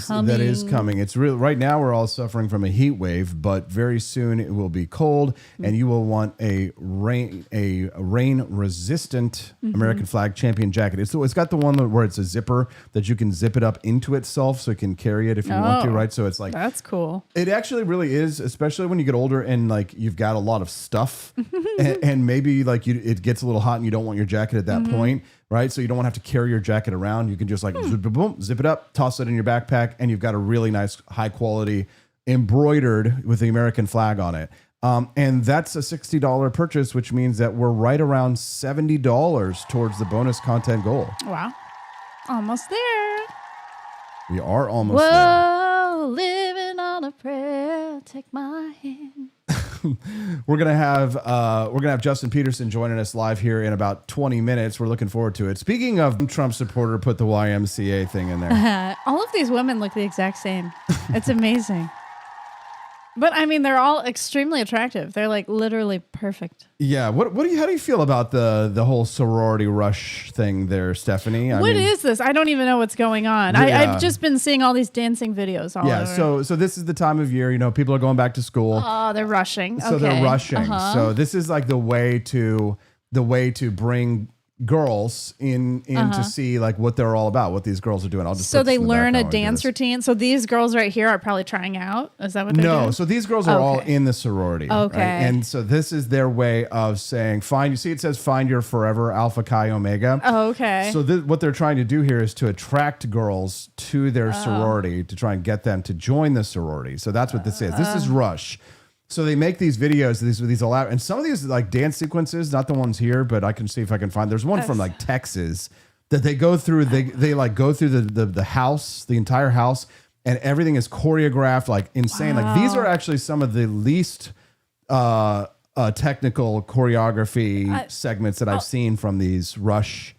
[SPEAKER 2] coming.
[SPEAKER 1] That is coming. It's real. Right now, we're all suffering from a heat wave, but very soon it will be cold, and you will want a rain resistant American flag champion jacket. It's got the one where it's a zipper that you can zip it up into itself, so you can carry it if you want to. Right, so it's like
[SPEAKER 2] that's cool.
[SPEAKER 1] It actually really is, especially when you get older and like you've got a lot of stuff, and maybe like it gets a little hot and you don't want your jacket at that point. Right, so you don't want to have to carry your jacket around. You can just like zip it up, toss it in your backpack, and you've got a really nice, high quality embroidered with the American flag on it. And that's a $60 purchase, which means that we're right around $70 towards the bonus content goal.
[SPEAKER 2] Wow, almost there.
[SPEAKER 1] We are almost there.
[SPEAKER 2] Living on a prayer, take my hand.
[SPEAKER 1] We're gonna have Justin Peterson joining us live here in about 20 minutes. We're looking forward to it. Speaking of Trump supporter, put the YMCA thing in there.
[SPEAKER 2] All of these women look the exact same. It's amazing. But I mean, they're all extremely attractive. They're like literally perfect.
[SPEAKER 1] Yeah. How do you feel about the whole sorority rush thing there, Stephanie?
[SPEAKER 2] What is this? I don't even know what's going on.
[SPEAKER 1] Yeah.
[SPEAKER 2] I've just been seeing all these dancing videos all over.
[SPEAKER 1] So this is the time of year, people are going back to school.
[SPEAKER 2] Oh, they're rushing.
[SPEAKER 1] So they're rushing. So this is like the way to bring girls in to see like what they're all about, what these girls are doing.
[SPEAKER 2] So they learn a dance routine. So these girls right here are probably trying out. Is that what they're doing?
[SPEAKER 1] No, so these girls are all in the sorority.
[SPEAKER 2] Okay.
[SPEAKER 1] Right? And so this is their way of saying, you see it says find your forever Alpha Chi Omega.
[SPEAKER 2] Oh, okay.
[SPEAKER 1] So what they're trying to do here is to attract girls to their sorority to try and get them to join the sorority. So that's what this is. This is Rush. So they make these videos, these and some of these like dance sequences, not the ones here, but I can see if I can find. There's one from like Texas that they go through. They like go through the house, the entire house, and everything is choreographed like insane.
[SPEAKER 2] Wow.
[SPEAKER 1] Like these are actually some of the least technical choreography segments that I've seen from these Rush.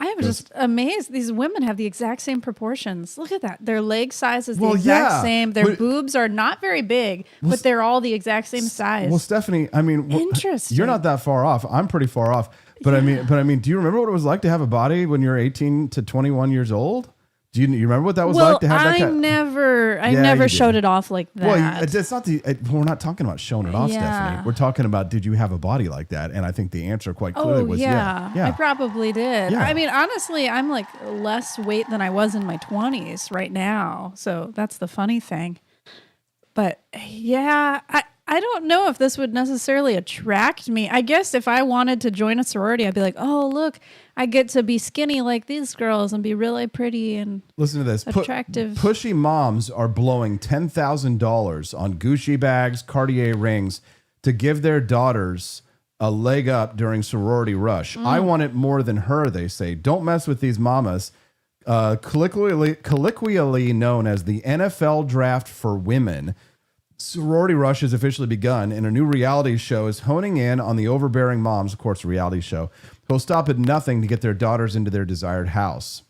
[SPEAKER 2] I am just amazed. These women have the exact same proportions. Look at that. Their leg size is the exact same. Their boobs are not very big, but they're all the exact same size.
[SPEAKER 1] Well, Stephanie, I mean,
[SPEAKER 2] interesting.
[SPEAKER 1] You're not that far off. I'm pretty far off. But I mean, do you remember what it was like to have a body when you're 18 to 21 years old? Do you remember what that was like to have that?
[SPEAKER 2] I never showed it off like that.
[SPEAKER 1] Well, it's not we're not talking about showing it off, Stephanie. We're talking about did you have a body like that? And I think the answer quite clearly was yeah.
[SPEAKER 2] I probably did.
[SPEAKER 1] Yeah.
[SPEAKER 2] I mean, honestly, I'm like less weight than I was in my 20s right now. So that's the funny thing. But yeah, I don't know if this would necessarily attract me. I guess if I wanted to join a sorority, I'd be like, oh, look, I get to be skinny like these girls and be really pretty and
[SPEAKER 1] listen to this.
[SPEAKER 2] Attractive.
[SPEAKER 1] Pushy moms are blowing $10,000 on Gucci bags, Cartier rings to give their daughters a leg up during sorority rush. I want it more than her, they say. Don't mess with these mamas. Colloquially known as the NFL draft for women. Sorority Rush has officially begun, and a new reality show is honing in on the overbearing moms, of course, a reality show, who'll stop at nothing to get their daughters into their desired house.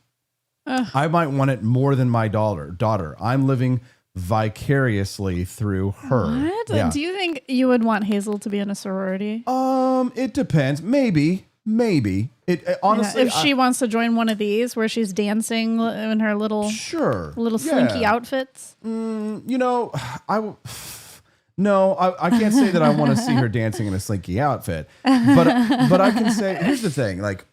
[SPEAKER 1] I might want it more than my daughter. I'm living vicariously through her.
[SPEAKER 2] What?
[SPEAKER 1] Yeah.
[SPEAKER 2] Do you think you would want Hazel to be in a sorority?
[SPEAKER 1] It depends. Maybe. Maybe honestly,
[SPEAKER 2] if she wants to join one of these where she's dancing in her little slinky outfits.
[SPEAKER 1] No, I can't say that I want to see her dancing in a slinky outfit, but I can say, here's the thing, like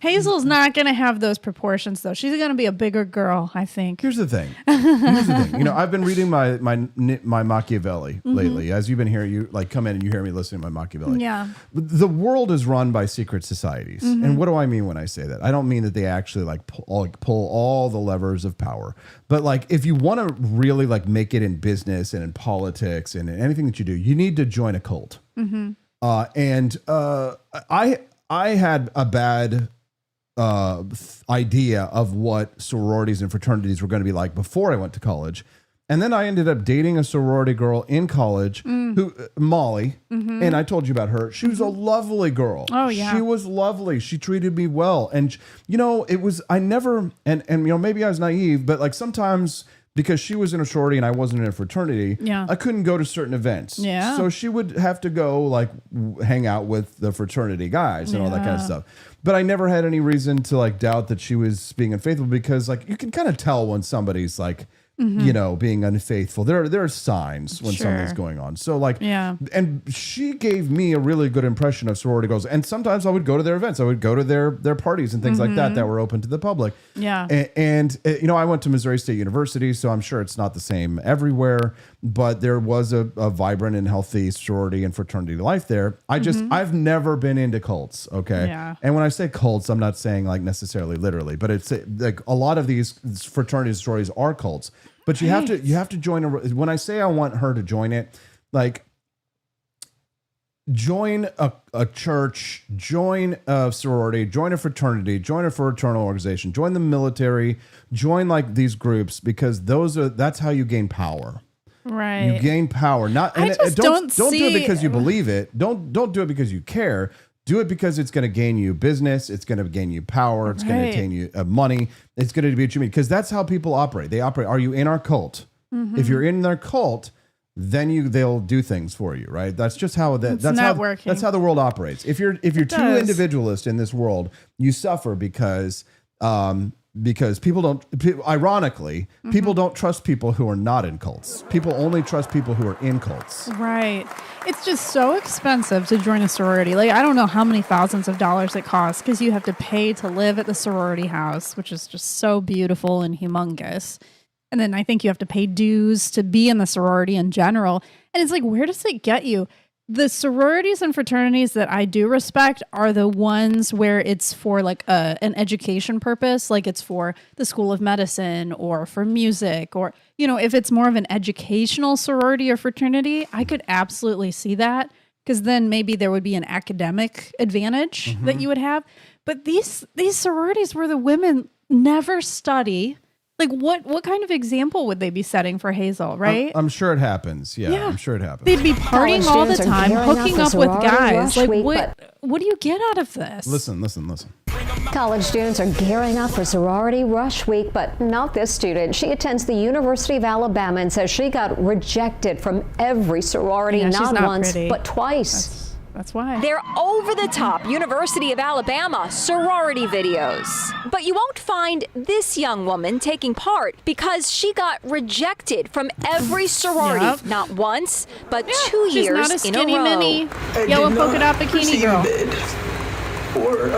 [SPEAKER 2] Hazel's not going to have those proportions though. She's going to be a bigger girl, I think.
[SPEAKER 1] Here's the thing. I've been reading my Machiavelli lately. As you've been here, you like come in and you hear me listening to my Machiavelli.
[SPEAKER 2] Yeah.
[SPEAKER 1] The world is run by secret societies. And what do I mean when I say that? I don't mean that they actually like pull all the levers of power. But like if you want to really like make it in business and in politics and in anything that you do, you need to join a cult. I had a bad idea of what sororities and fraternities were going to be like before I went to college. And then I ended up dating a sorority girl in college, Molly, and I told you about her. She was a lovely girl.
[SPEAKER 2] Oh, yeah.
[SPEAKER 1] She was lovely. She treated me well. And, maybe I was naive, but like sometimes because she was in a sorority and I wasn't in a fraternity, I couldn't go to certain events.
[SPEAKER 2] Yeah.
[SPEAKER 1] So she would have to go like hang out with the fraternity guys and all that kind of stuff. But I never had any reason to like doubt that she was being unfaithful because like you can kind of tell when somebody's like, being unfaithful. There are signs when something's going on. So like, and she gave me a really good impression of sorority girls. And sometimes I would go to their events. I would go to their parties and things like that were open to the public.
[SPEAKER 2] Yeah.
[SPEAKER 1] And I went to Missouri State University, so I'm sure it's not the same everywhere, but there was a vibrant and healthy sorority and fraternity life there. I've never been into cults. Okay.
[SPEAKER 2] Yeah.
[SPEAKER 1] And when I say cults, I'm not saying like necessarily literally, but it's like a lot of these fraternities, sororities are cults. But you have to join when I say I want her to join it, like join a church, join a sorority, join a fraternity, join a fraternal organization, join the military, join like these groups because that's how you gain power.
[SPEAKER 2] Right.
[SPEAKER 1] You gain power. Don't do it because you believe it. Don't do it because you care. Do it because it's going to gain you business. It's going to gain you power. It's going to gain you money. It's going to be what you mean. Because that's how people operate. They operate. Are you in our cult? If you're in their cult, then they'll do things for you, right? That's just how that's how the world operates. If you're too individualist in this world, you suffer because people don't. Ironically, people don't trust people who are not in cults. People only trust people who are in cults.
[SPEAKER 2] Right. It's just so expensive to join a sorority. Like, I don't know how many thousands of dollars it costs because you have to pay to live at the sorority house, which is just so beautiful and humongous. And then I think you have to pay dues to be in the sorority in general. And it's like, where does it get you? The sororities and fraternities that I do respect are the ones where it's for like an education purpose, like it's for the School of Medicine or for music, or, if it's more of an educational sorority or fraternity, I could absolutely see that because then maybe there would be an academic advantage that you would have. But these sororities where the women never study. Like, what kind of example would they be setting for Hazel, right?
[SPEAKER 1] I'm sure it happens. Yeah, I'm sure it happens.
[SPEAKER 2] They'd be partying all the time, hooking up with guys. Like, what do you get out of this?
[SPEAKER 1] Listen.
[SPEAKER 3] College students are gearing up for sorority rush week, but not this student. She attends the University of Alabama and says she got rejected from every sorority, not once, but twice.
[SPEAKER 2] That's why.
[SPEAKER 4] They're over-the-top University of Alabama sorority videos. But you won't find this young woman taking part because she got rejected from every sorority, not once, but 2 years in a row.
[SPEAKER 2] She's not a skinny mini yellow polka dot bikini girl.
[SPEAKER 5] Or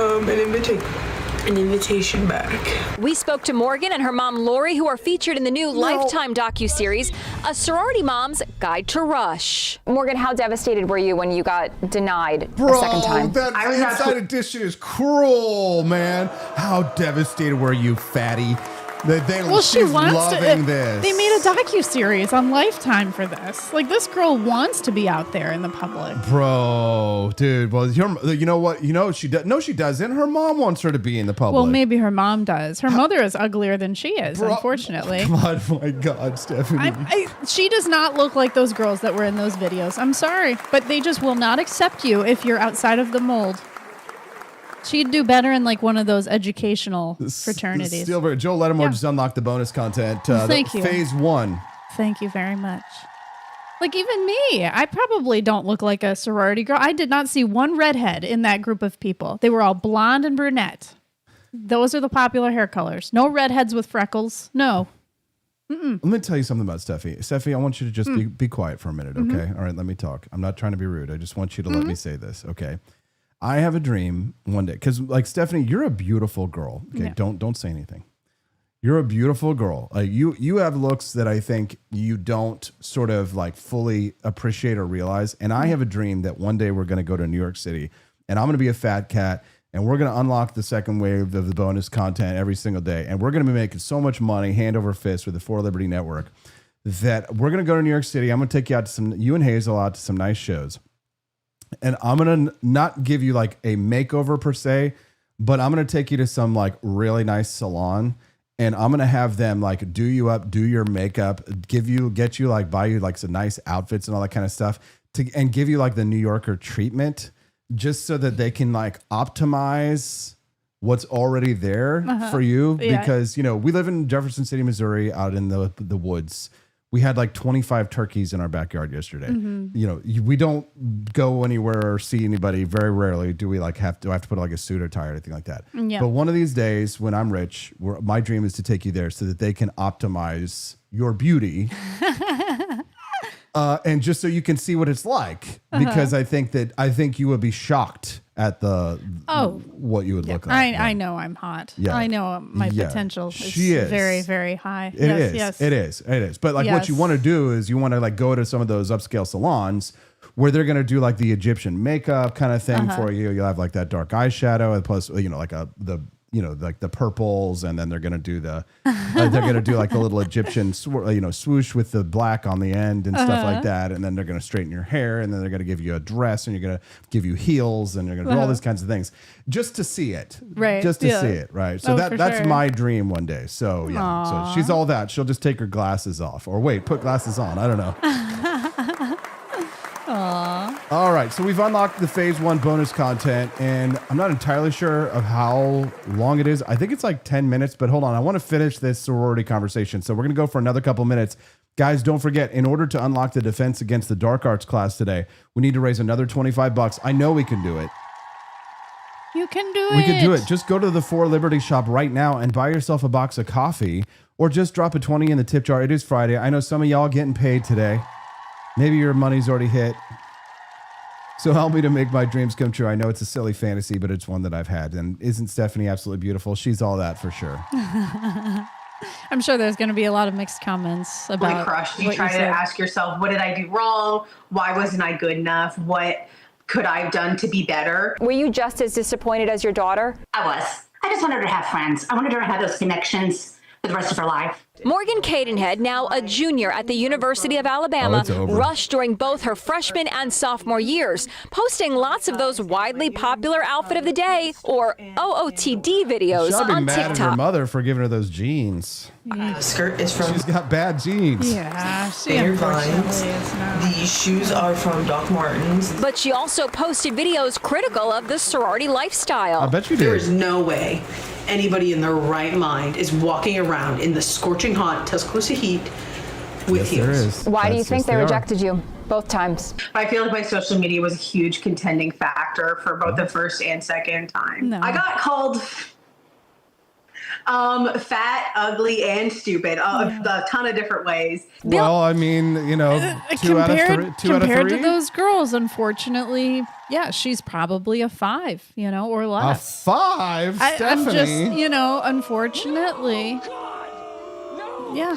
[SPEAKER 5] an invitation back.
[SPEAKER 4] We spoke to Morgan and her mom Lori, who are featured in the new Lifetime docuseries, A Sorority Mom's Guide to Rush.
[SPEAKER 6] Morgan, how devastated were you when you got denied
[SPEAKER 1] a
[SPEAKER 6] second time?
[SPEAKER 1] That Inside Edition is cruel, man. How devastated were you, fatty?
[SPEAKER 2] She wants to.
[SPEAKER 1] This.
[SPEAKER 2] They made a docuseries on Lifetime for this. Like, this girl wants to be out there in the public.
[SPEAKER 1] Bro, dude. Well, you know what? She does. No, she doesn't. Her mom wants her to be in the public.
[SPEAKER 2] Well, maybe her mom does. Her mother is uglier than she is, unfortunately.
[SPEAKER 1] God, my God, Stephanie.
[SPEAKER 2] She does not look like those girls that were in those videos. I'm sorry, but they just will not accept you if you're outside of the mold. She'd do better in like one of those educational fraternities.
[SPEAKER 1] Joel Lattimore just unlocked the bonus content.
[SPEAKER 2] Thank you.
[SPEAKER 1] Phase 1.
[SPEAKER 2] Thank you very much. Like even me, I probably don't look like a sorority girl. I did not see one redhead in that group of people. They were all blonde and brunette. Those are the popular hair colors. No redheads with freckles. No.
[SPEAKER 1] Let me tell you something about Steffi. Steffi, I want you to just be quiet for a minute, okay? All right, let me talk. I'm not trying to be rude. I just want you to let me say this, okay? I have a dream one day, because like Stephanie, you're a beautiful girl. Okay,
[SPEAKER 2] Yeah.
[SPEAKER 1] don't say anything. You're a beautiful girl. You have looks that I think you don't sort of like fully appreciate or realize. And I have a dream that one day we're going to go to New York City, and I'm going to be a fat cat. And we're going to unlock the second wave of the bonus content every single day. And we're going to be making so much money, hand over fist, with the For Liberty Network, that we're going to go to New York City. I'm going to take you out to you and Hazel out to some nice shows. And I'm going to not give you like a makeover per se, but I'm going to take you to some like really nice salon. And I'm going to have them like do you up, do your makeup, get you like, buy you like some nice outfits and all that kind of stuff, and give you like the New Yorker treatment, just so that they can like optimize what's already there for you.
[SPEAKER 2] Yeah.
[SPEAKER 1] Because, you know, we live in Jefferson City, Missouri, out in the woods. We had like 25 turkeys in our backyard yesterday. You know, we don't go anywhere or see anybody. Very rarely do we like have to put like a suit or tie or anything like that.
[SPEAKER 2] Yeah.
[SPEAKER 1] But one of these days when I'm rich, my dream is to take you there so that they can optimize your beauty. And just so you can see what it's like, because I think you would be shocked at what you would look like.
[SPEAKER 2] I know I'm hot.
[SPEAKER 1] Yeah.
[SPEAKER 2] I know my
[SPEAKER 1] Yeah.
[SPEAKER 2] potential
[SPEAKER 1] She is.
[SPEAKER 2] very, very high.
[SPEAKER 1] It is. But like what you want to do is you want to like go to some of those upscale salons where they're going to do like the Egyptian makeup kind of thing for you. You'll have like that dark eyeshadow, and plus, you know, like like the purples, and then they're going to do like the little Egyptian swoosh with the black on the end and stuff like that. And then they're going to straighten your hair, and then they're going to give you a dress, and you're going to give you heels, and they're going to do all these kinds of things just to see it.
[SPEAKER 2] Right.
[SPEAKER 1] Just to see it. Right. So that's
[SPEAKER 2] sure.
[SPEAKER 1] my dream one day. So yeah.
[SPEAKER 2] Aww.
[SPEAKER 1] So she's all that. She'll just take her glasses off, or wait, put glasses on. I don't know.
[SPEAKER 2] Aww.
[SPEAKER 1] All right, so we've unlocked the phase 1 bonus content, and I'm not entirely sure of how long it is. I think it's like 10 minutes, but hold on. I want to finish this sorority conversation. So we're going to go for another couple minutes. Guys, don't forget, in order to unlock the Defense Against the Dark Arts class today, we need to raise another $25. I know we can do it.
[SPEAKER 2] You can do it.
[SPEAKER 1] We can do it. Just go to the For Liberty shop right now and buy yourself a box of coffee, or just drop a 20 in the tip jar. It is Friday. I know some of y'all getting paid today. Maybe your money's already hit. So help me to make my dreams come true. I know it's a silly fantasy, but it's one that I've had. And isn't Stephanie absolutely beautiful? She's all that for sure.
[SPEAKER 2] I'm sure there's going to be a lot of mixed comments about
[SPEAKER 7] really crushed. You
[SPEAKER 2] what
[SPEAKER 7] try to
[SPEAKER 2] said.
[SPEAKER 7] ask yourself, what did I do wrong? Why wasn't I good enough? What could I have done to be better?
[SPEAKER 6] Were you just as disappointed as your daughter?
[SPEAKER 8] I was. I just wanted her to have friends. I wanted her to have those connections for the rest of her life.
[SPEAKER 4] Morgan Cadenhead, now a junior at the University of Alabama, rushed during both her freshman and sophomore years, posting lots of those widely popular outfit of the day, or OOTD videos
[SPEAKER 1] She'll be
[SPEAKER 4] on
[SPEAKER 1] mad at her
[SPEAKER 4] TikTok.
[SPEAKER 1] mother for giving her those jeans.
[SPEAKER 5] The skirt is from
[SPEAKER 1] She's got bad jeans.
[SPEAKER 2] Yeah, she
[SPEAKER 5] Fair
[SPEAKER 2] unfortunately
[SPEAKER 5] Vines.
[SPEAKER 2] is not.
[SPEAKER 5] These shoes are from Doc Martens.
[SPEAKER 4] But she also posted videos critical of the sorority lifestyle.
[SPEAKER 1] I bet you did.
[SPEAKER 5] There is no way anybody in their right mind is walking around in the scorching hot Tuscaloosa heat with
[SPEAKER 1] Yes, there
[SPEAKER 5] heels.
[SPEAKER 1] is.
[SPEAKER 6] Why do you
[SPEAKER 1] Yes,
[SPEAKER 6] think
[SPEAKER 1] yes,
[SPEAKER 6] they
[SPEAKER 1] are.
[SPEAKER 6] rejected you both times?
[SPEAKER 7] I feel like my social media was a huge contending factor for both the first and second time.
[SPEAKER 2] No.
[SPEAKER 7] I got called fat, ugly, and stupid a ton of different ways.
[SPEAKER 1] Well, I mean, you know, two out of
[SPEAKER 2] compared
[SPEAKER 1] three.
[SPEAKER 2] to those girls, unfortunately, yeah, she's probably a 5, or
[SPEAKER 1] A
[SPEAKER 2] less.
[SPEAKER 1] 5, Stephanie.
[SPEAKER 2] I'm just, unfortunately. Yeah.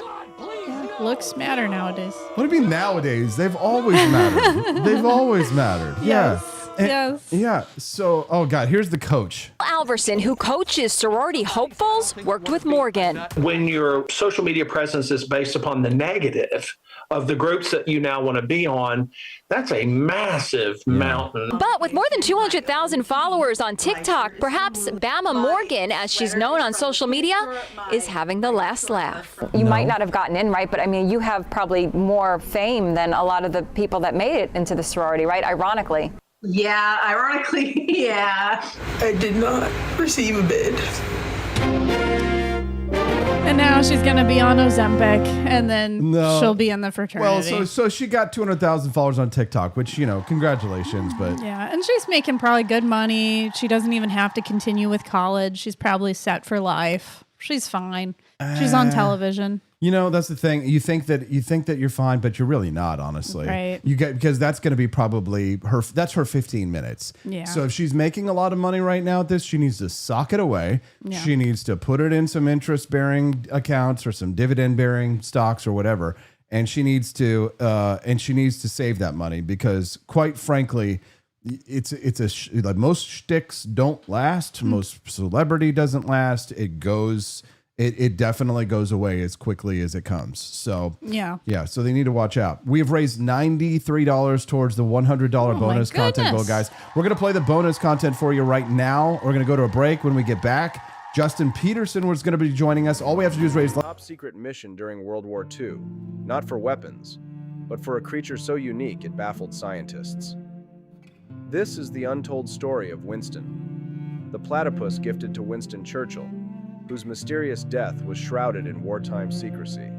[SPEAKER 2] Looks matter nowadays.
[SPEAKER 1] What do you mean nowadays? They've always mattered. They've always mattered.
[SPEAKER 2] Yes.
[SPEAKER 1] Yeah.
[SPEAKER 2] Yes.
[SPEAKER 1] Yeah. So, oh God, here's the coach.
[SPEAKER 4] Alverson, who coaches sorority hopefuls, worked with Morgan.
[SPEAKER 9] When your social media presence is based upon the negative of the groups that you now want to be on, that's a massive mountain.
[SPEAKER 4] But with more than 200,000 followers on TikTok, perhaps Bama Morgan, as she's known on social media, is having the last laugh.
[SPEAKER 6] You might not have gotten in, right? But I mean, you have probably more fame than a lot of the people that made it into the sorority, right? Ironically.
[SPEAKER 7] Yeah, ironically, yeah.
[SPEAKER 5] I did not receive a bid.
[SPEAKER 2] And now she's going to be on Ozempic, and then she'll be in the fraternity.
[SPEAKER 1] Well, so she got 200,000 followers on TikTok, which, congratulations. But
[SPEAKER 2] yeah, and she's making probably good money. She doesn't even have to continue with college. She's probably set for life. She's fine. She's on television.
[SPEAKER 1] That's the thing. You think that you're fine, but you're really not, honestly.
[SPEAKER 2] Right.
[SPEAKER 1] Because that's going to be probably that's her 15 minutes.
[SPEAKER 2] Yeah.
[SPEAKER 1] So if she's making a lot of money right now at this, she needs to sock it away.
[SPEAKER 2] Yeah.
[SPEAKER 1] She needs to put it in some interest-bearing accounts or some dividend-bearing stocks or whatever. And she needs to save that money because, quite frankly, like most shticks don't last. Most celebrity doesn't last. It definitely goes away as quickly as it comes. So yeah. So they need to watch out. We have raised $93 towards the $100 bonus content goal, guys. We're gonna play the bonus content for you right now. We're gonna go to a break. When we get back, Justin Peterson was gonna be joining us. All we have to do is raise
[SPEAKER 10] top secret mission during World War II, not for weapons, but for a creature so unique it baffled scientists. This is the untold story of Winston, the platypus gifted to Winston Churchill, whose mysterious death was shrouded in wartime secrecy.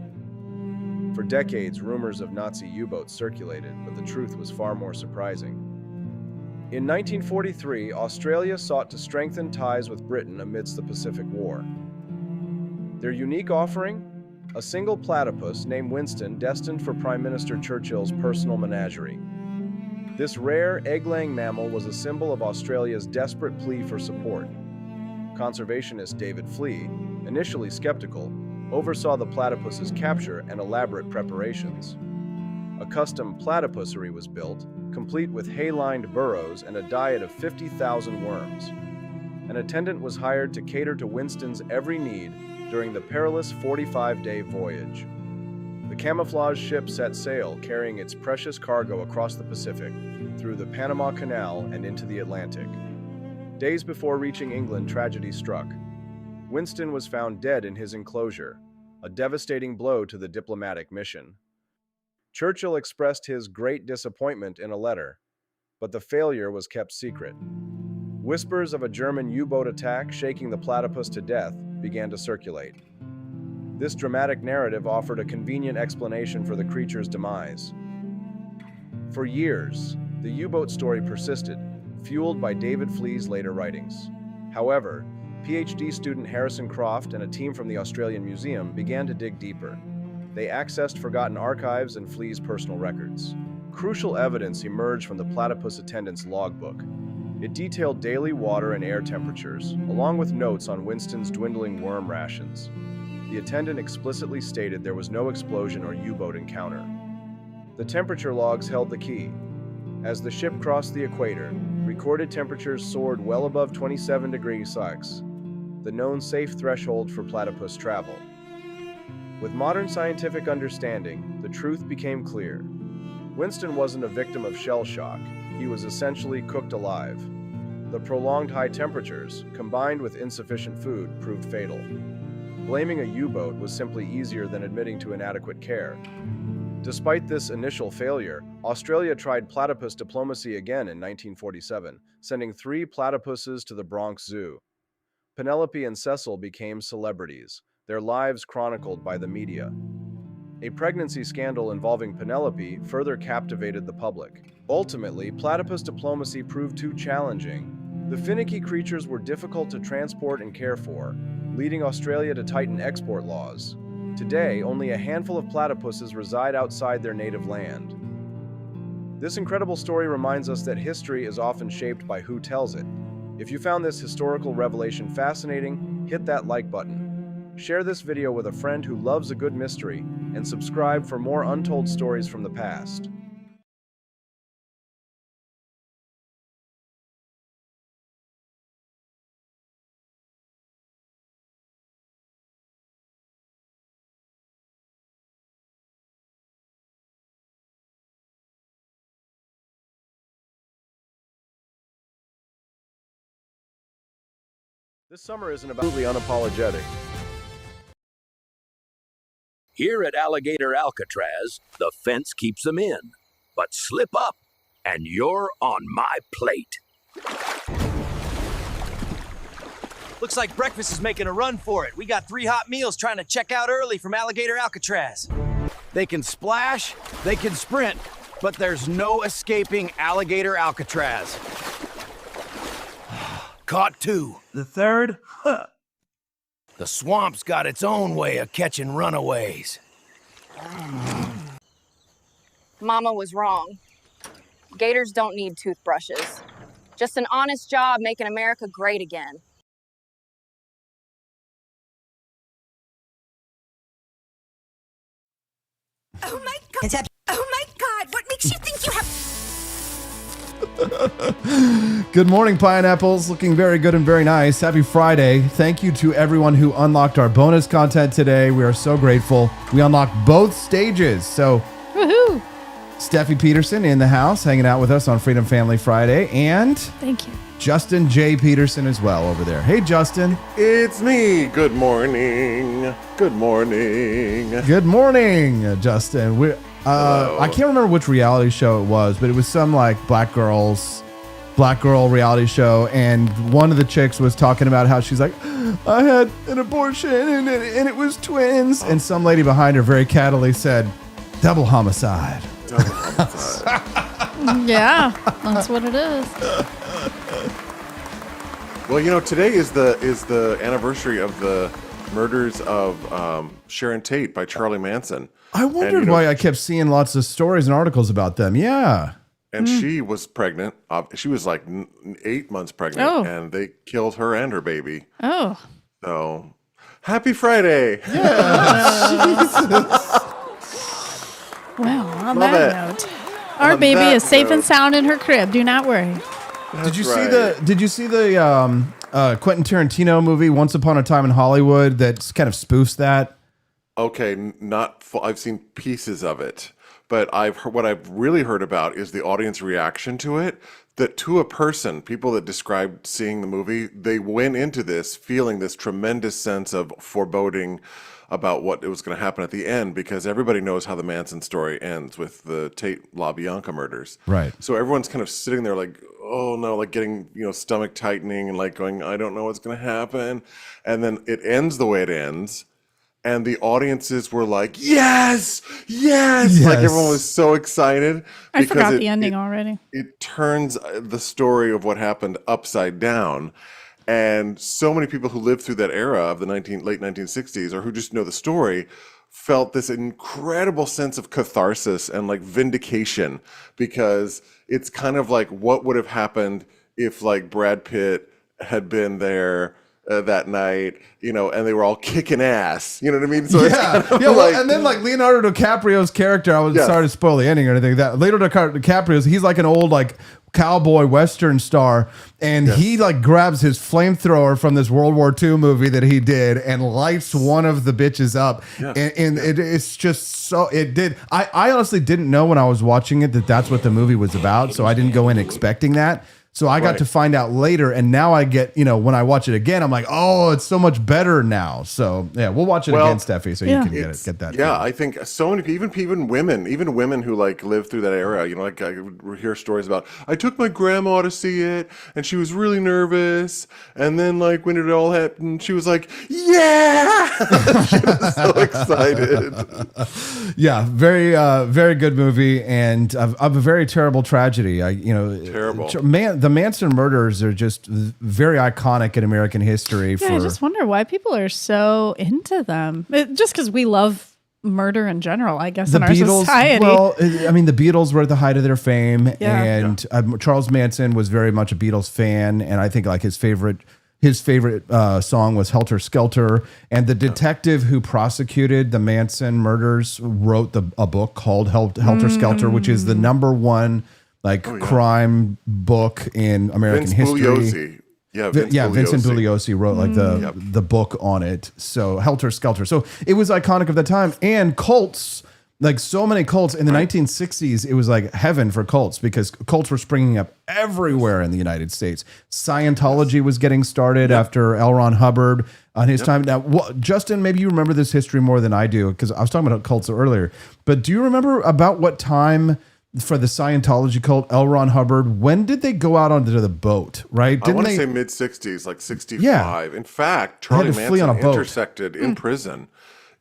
[SPEAKER 10] For decades, rumors of Nazi U-boats circulated, but the truth was far more surprising. In 1943, Australia sought to strengthen ties with Britain amidst the Pacific War. Their unique offering? A single platypus named Winston, destined for Prime Minister Churchill's personal menagerie. This rare, egg-laying mammal was a symbol of Australia's desperate plea for support. Conservationist David Flea, initially skeptical, oversaw the platypus's capture and elaborate preparations. A custom platypusery was built, complete with hay-lined burrows and a diet of 50,000 worms. An attendant was hired to cater to Winston's every need during the perilous 45-day voyage. The camouflage ship set sail, carrying its precious cargo across the Pacific, through the Panama Canal and into the Atlantic. Days before reaching England, tragedy struck. Winston was found dead in his enclosure, a devastating blow to the diplomatic mission. Churchill expressed his great disappointment in a letter, but the failure was kept secret. Whispers of a German U-boat attack shaking the platypus to death began to circulate. This dramatic narrative offered a convenient explanation for the creature's demise. For years, the U-boat story persisted, fueled by David Flea's later writings. However, PhD student Harrison Croft and a team from the Australian Museum began to dig deeper. They accessed forgotten archives and Flea's personal records. Crucial evidence emerged from the platypus attendant's logbook. It detailed daily water and air temperatures, along with notes on Winston's dwindling worm rations. The attendant explicitly stated there was no explosion or U-boat encounter. The temperature logs held the key. As the ship crossed the equator, recorded temperatures soared well above 27 degrees Celsius, the known safe threshold for platypus travel. With modern scientific understanding, the truth became clear. Winston wasn't a victim of shell shock. He was essentially cooked alive. The prolonged high temperatures, combined with insufficient food, proved fatal. Blaming a U-boat was simply easier than admitting to inadequate care. Despite this initial failure, Australia tried platypus diplomacy again in 1947, sending 3 platypuses to the Bronx Zoo. Penelope and Cecil became celebrities, their lives chronicled by the media. A pregnancy scandal involving Penelope further captivated the public. Ultimately, platypus diplomacy proved too challenging. The finicky creatures were difficult to transport and care for, leading Australia to tighten export laws. Today, only a handful of platypuses reside outside their native land. This incredible story reminds us that history is often shaped by who tells it. If you found this historical revelation fascinating, hit that like button. Share this video with a friend who loves a good mystery, and subscribe for more untold stories from the past. This summer isn't about absolutely unapologetic.
[SPEAKER 11] Here at Alligator Alcatraz, the fence keeps them in. But slip up, and you're on my plate.
[SPEAKER 12] Looks like breakfast is making a run for it. We got 3 hot meals trying to check out early from Alligator Alcatraz.
[SPEAKER 13] They can splash, they can sprint, but there's no escaping Alligator Alcatraz. Caught 2.
[SPEAKER 12] The third? Huh.
[SPEAKER 13] The swamp's got its own way of catching runaways.
[SPEAKER 14] Mama was wrong. Gators don't need toothbrushes. Just an honest job making America great again.
[SPEAKER 15] Oh my God! Oh my God! What makes you think you have...
[SPEAKER 1] Good morning, pineapples. Looking very good and very nice. Happy Friday. Thank you to everyone who unlocked our bonus content today. We are so grateful. We unlocked both stages. So,
[SPEAKER 2] woohoo!
[SPEAKER 1] Steffi Peterson in the house, hanging out with us on Freedom Family Friday. And
[SPEAKER 2] thank you,
[SPEAKER 1] Justin J. Peterson as well over there. Hey, Justin.
[SPEAKER 16] It's me. Good morning. Good morning.
[SPEAKER 1] Good morning, Justin. I can't remember which reality show it was, but it was some like black girl reality show, and one of the chicks was talking about how she's like, I had an abortion and it was twins, and some lady behind her very cattily said, double homicide.
[SPEAKER 16] Double homicide.
[SPEAKER 2] Yeah, that's what it is.
[SPEAKER 16] Well, you know, today is the anniversary of the murders of Sharon Tate by Charlie Manson.
[SPEAKER 1] I wondered why I kept seeing lots of stories and articles about them. Yeah.
[SPEAKER 16] And she was pregnant. She was like 8 months pregnant, and they killed her and her baby.
[SPEAKER 2] Oh.
[SPEAKER 16] So, happy Friday.
[SPEAKER 2] Yeah. Well, on that note, our baby is safe and sound in her crib. Do not worry.
[SPEAKER 1] Did you see the Quentin Tarantino movie Once Upon a Time in Hollywood that kind of spoofs that?
[SPEAKER 16] Okay, not full. I've seen pieces of it, but what I've really heard about is the audience reaction to it. That to a person, people that described seeing the movie, they went into this feeling this tremendous sense of foreboding about what was going to happen at the end, because everybody knows how the Manson story ends with the Tate LaBianca murders.
[SPEAKER 1] Right.
[SPEAKER 16] So everyone's kind of sitting there like, oh no, like getting, stomach tightening and like going, I don't know what's going to happen. And then it ends the way it ends. And the audiences were like, yes. Like everyone was so excited.
[SPEAKER 2] I forgot the ending already.
[SPEAKER 16] It turns the story of what happened upside down. And so many people who lived through that era of the late 1960s, or who just know the story, felt this incredible sense of catharsis and like vindication, because it's kind of like what would have happened if like Brad Pitt had been there that night, and they were all kicking ass. You know what I mean? So it's kind of
[SPEAKER 1] and then like Leonardo DiCaprio's character, I was sorry to spoil the ending or anything. That Leonardo DiCaprio's, he's like an old like cowboy western star, and he like grabs his flamethrower from this World War II movie that he did and lights one of the bitches up. And it's just so I honestly didn't know when I was watching it that that's what the movie was about, so I didn't go in expecting that. So I got to find out later, and now I get, when I watch it again, I'm like, oh, it's so much better now. So yeah, we'll watch it again, Steffi, so you can get that.
[SPEAKER 16] Yeah, I think so many people, even women who like lived through that era, like I would hear stories about, I took my grandma to see it, and she was really nervous, and then like when it all happened, she was like, yeah, she was so excited.
[SPEAKER 1] Yeah, very, very good movie, and of a very terrible tragedy.
[SPEAKER 16] Terrible.
[SPEAKER 1] The Manson murders are just very iconic in American history.
[SPEAKER 2] I just wonder why people are so into them. Just because we love murder in general, I guess, in our society.
[SPEAKER 1] Well, I mean, the Beatles were at the height of their fame, and Charles Manson was very much a Beatles fan, and I think like his favorite song was Helter Skelter. And the detective who prosecuted the Manson murders wrote a book called Helter Skelter, which is the #1 crime book in American history.
[SPEAKER 16] Bugliosi.
[SPEAKER 1] Vincent Bugliosi wrote the book on it. So Helter Skelter. So it was iconic of the time. And cults, like so many cults in the 1960s, it was like heaven for cults, because cults were springing up everywhere in the United States. Scientology was getting started after L. Ron Hubbard on his time. Now, Justin, maybe you remember this history more than I do, because I was talking about cults earlier. But do you remember about what time for the Scientology cult, L. Ron Hubbard, when did they go out onto the boat, right?
[SPEAKER 16] I want to say mid-60s, like 65.
[SPEAKER 1] Yeah.
[SPEAKER 16] In fact, Charlie
[SPEAKER 1] They had to flee on
[SPEAKER 16] Manson
[SPEAKER 1] a boat.
[SPEAKER 16] intersected in prison.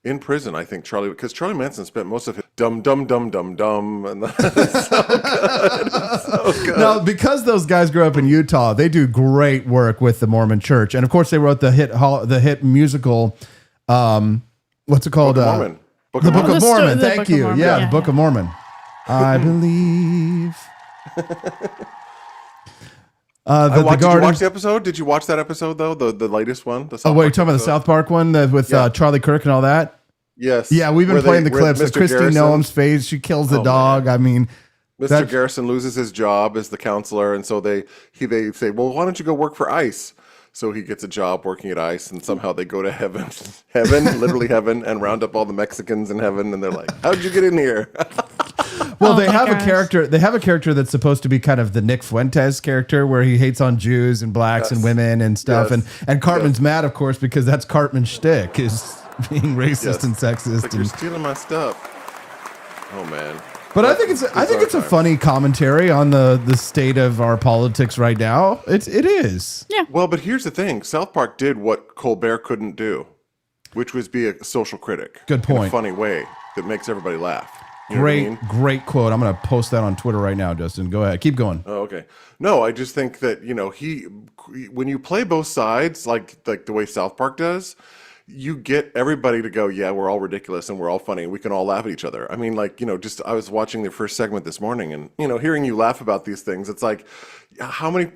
[SPEAKER 16] In prison, I think because Charlie Manson spent most of his dum, and that's so good. It's so good.
[SPEAKER 1] Now, because those guys grew up in Utah, they do great work with the Mormon Church, and of course, they wrote the hit musical. What's it called?
[SPEAKER 16] Book of Mormon.
[SPEAKER 1] The Book of Mormon.
[SPEAKER 2] The
[SPEAKER 1] Thank
[SPEAKER 2] Book of
[SPEAKER 1] you.
[SPEAKER 2] Mormon.
[SPEAKER 1] Yeah,
[SPEAKER 2] Yeah.
[SPEAKER 1] the Book of Mormon. I believe.
[SPEAKER 16] Did you watch the episode? Did you watch that episode though? The latest one. The
[SPEAKER 1] Oh wait, you're talking about the South Park one with Charlie Kirk and all that?
[SPEAKER 16] Yes.
[SPEAKER 1] Yeah, we've been playing the clips.
[SPEAKER 16] Mr.
[SPEAKER 1] Kristi
[SPEAKER 16] Garrison-
[SPEAKER 1] Noem's face. She kills the dog.
[SPEAKER 16] man.
[SPEAKER 1] I mean,
[SPEAKER 16] Mr. Garrison loses his job as the counselor, and so they say, "Well, why don't you go work for ICE?" So he gets a job working at ICE, and somehow they go to heaven, literally heaven, and round up all the Mexicans in heaven, and they're like, "How'd you get in here?"
[SPEAKER 1] Well, they have a character. They have a character that's supposed to be kind of the Nick Fuentes character, where he hates on Jews and blacks and women and stuff.
[SPEAKER 16] Yes.
[SPEAKER 1] And Cartman's mad, of course, because that's Cartman's shtick, is being racist
[SPEAKER 16] Yes.
[SPEAKER 1] and sexist.
[SPEAKER 16] It's like, you're stealing my stuff. Oh man.
[SPEAKER 1] But I think it's a funny commentary on the state of our politics right now. It is.
[SPEAKER 2] Yeah.
[SPEAKER 16] Well, but here's the thing: South Park did what Colbert couldn't do, which was be a social critic.
[SPEAKER 1] Good
[SPEAKER 16] in
[SPEAKER 1] point.
[SPEAKER 16] a funny way that makes everybody laugh. You know what I mean?
[SPEAKER 1] Great quote. I'm going to post that on Twitter right now, Justin. Go ahead. Keep going.
[SPEAKER 16] Oh, okay. No, I just think that, when you play both sides, like the way South Park does, you get everybody to go, yeah, we're all ridiculous and we're all funny. We can all laugh at each other. I mean, I was watching the first segment this morning and, hearing you laugh about these things, it's like, how many,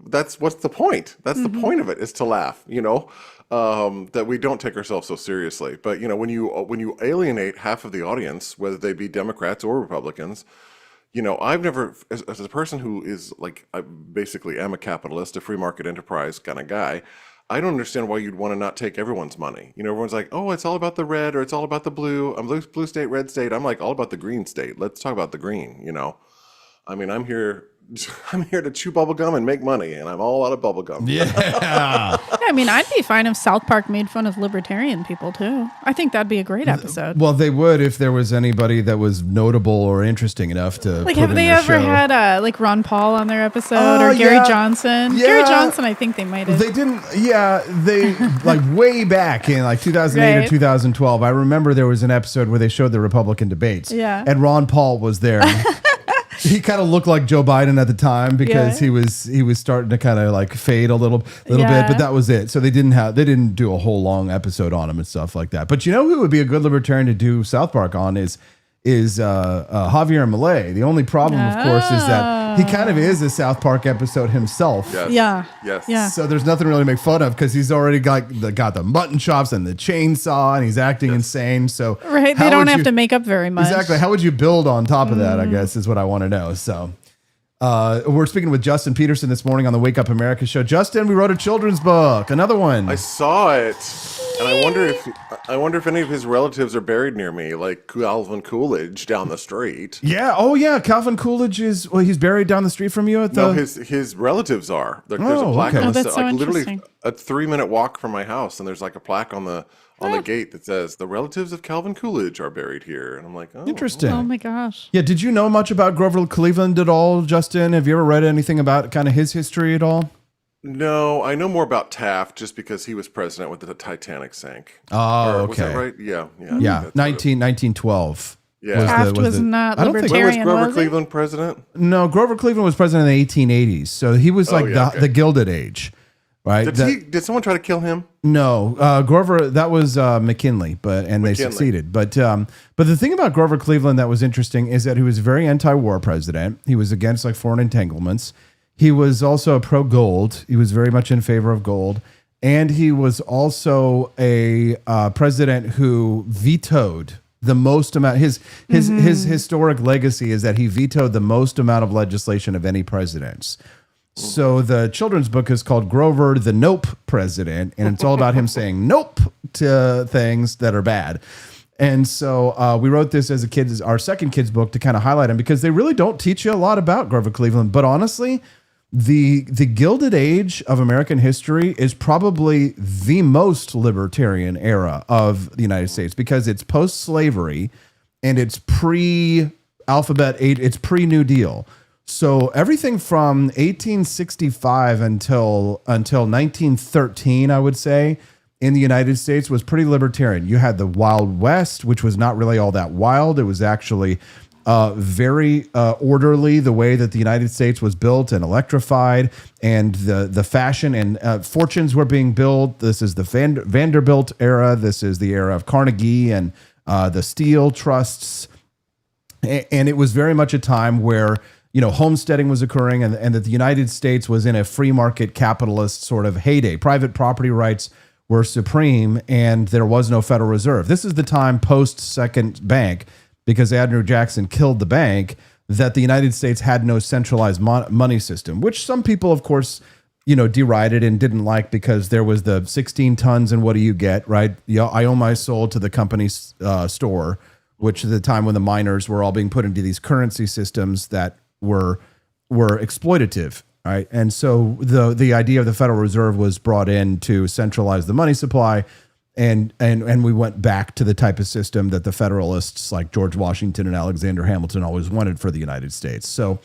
[SPEAKER 16] what's the point? That's the point of it, is to laugh, that we don't take ourselves so seriously. But, when you alienate half of the audience, whether they be Democrats or Republicans, I've never, as a person who is I basically am a capitalist, a free market enterprise kind of guy, I don't understand why you'd want to not take everyone's money. Everyone's like, oh, it's all about the red or it's all about the blue. I'm blue state, red state. I'm like, all about the green state. Let's talk about the green, I mean, I'm here to chew bubble gum and make money, and I'm all out of bubble gum.
[SPEAKER 1] Yeah.
[SPEAKER 2] I mean, I'd be fine if South Park made fun of libertarian people too. I think that'd be a great episode.
[SPEAKER 1] Well, they would if there was anybody that was notable or interesting enough to.
[SPEAKER 2] Have they ever had Ron Paul on their episode or Gary Johnson?
[SPEAKER 1] Yeah.
[SPEAKER 2] Gary Johnson, I think they might have.
[SPEAKER 1] They didn't. Yeah, they way back in 2008 or
[SPEAKER 2] Right.
[SPEAKER 1] 2012. I remember there was an episode where they showed the Republican debates.
[SPEAKER 2] Yeah.
[SPEAKER 1] And Ron Paul was there. He kind of looked like Joe Biden at the time because he was starting to kind of fade a little bit, but that was it. So they didn't do a whole long episode on him and stuff like that. But who would be a good libertarian to do South Park on is Javier Milei. The only problem, of course, is that he kind of is a South Park episode himself.
[SPEAKER 16] Yes.
[SPEAKER 2] Yeah.
[SPEAKER 16] Yes.
[SPEAKER 2] Yeah.
[SPEAKER 1] So there's nothing really to make fun of because he's already got the mutton chops and the chainsaw and he's acting insane. So
[SPEAKER 2] Right. They don't have to make up very much.
[SPEAKER 1] Exactly. How would you build on top of that, I guess, is what I want to know. So we're speaking with Justin Peterson this morning on the Wake Up America show. Justin, we wrote a children's book, another one.
[SPEAKER 16] I saw it, and I wonder if any of his relatives are buried near me, like Calvin Coolidge down the street.
[SPEAKER 1] Yeah. Oh, yeah. Calvin Coolidge he's buried down the street from you at the.
[SPEAKER 16] No, his relatives are. There's a plaque
[SPEAKER 1] okay.
[SPEAKER 16] on the
[SPEAKER 2] that's so
[SPEAKER 16] literally
[SPEAKER 2] interesting.
[SPEAKER 16] a 3-minute walk from my house, and there's a plaque on the gate that says the relatives of Calvin Coolidge are buried here, and I'm like, oh,
[SPEAKER 1] Interesting.
[SPEAKER 2] Oh my gosh.
[SPEAKER 1] Yeah. Did you know much about Grover Cleveland at all, Justin? Have you ever read anything about kind of his history at all?
[SPEAKER 16] No, I know more about Taft just because he was president when the Titanic sank.
[SPEAKER 1] Oh,
[SPEAKER 16] Was that
[SPEAKER 1] okay.
[SPEAKER 16] right? Yeah.
[SPEAKER 1] Yeah. 1912.
[SPEAKER 16] Yeah.
[SPEAKER 2] Taft was not
[SPEAKER 1] I don't think-
[SPEAKER 16] When was
[SPEAKER 2] libertarian,
[SPEAKER 16] Grover
[SPEAKER 2] was he?
[SPEAKER 16] Cleveland president?
[SPEAKER 1] No, Grover Cleveland was president in the 1880s. So he was the Gilded Age, right?
[SPEAKER 16] Did someone try to kill him?
[SPEAKER 1] No, Grover, that was McKinley, they succeeded. But the thing about Grover Cleveland that was interesting is that he was a very anti-war president. He was against foreign entanglements. He was also a pro-gold. He was very much in favor of gold. And he was also a president who vetoed the most amount. His historic legacy is that he vetoed the most amount of legislation of any presidents. So the children's book is called Grover the Nope President, and it's all about him saying nope to things that are bad. And so we wrote this as our second kids book to kind of highlight him because they really don't teach you a lot about Grover Cleveland. But honestly, the Gilded Age of American history is probably the most libertarian era of the United States because it's post-slavery and it's pre alphabet age. It's pre-New Deal. So everything from 1865 until 1913, I would say, in the United States was pretty libertarian. You had the Wild West, which was not really all that wild. It was actually very orderly, the way that the United States was built and electrified, and the fashion and fortunes were being built. This is the Vanderbilt era. This is the era of Carnegie and the steel trusts. And it was very much a time where, homesteading was occurring and that the United States was in a free market capitalist sort of heyday. Private property rights were supreme and there was no Federal Reserve. This is the time post-Second Bank, because Andrew Jackson killed the bank, that the United States had no centralized money system, which some people, of course, derided and didn't like, because there was the 16 tons and what do you get, right? I owe my soul to the company's store, which is the time when the miners were all being put into these currency systems that were exploitative, right? And so the idea of the Federal Reserve was brought in to centralize the money supply, and we went back to the type of system that the Federalists like George Washington and Alexander Hamilton always wanted for the United States. So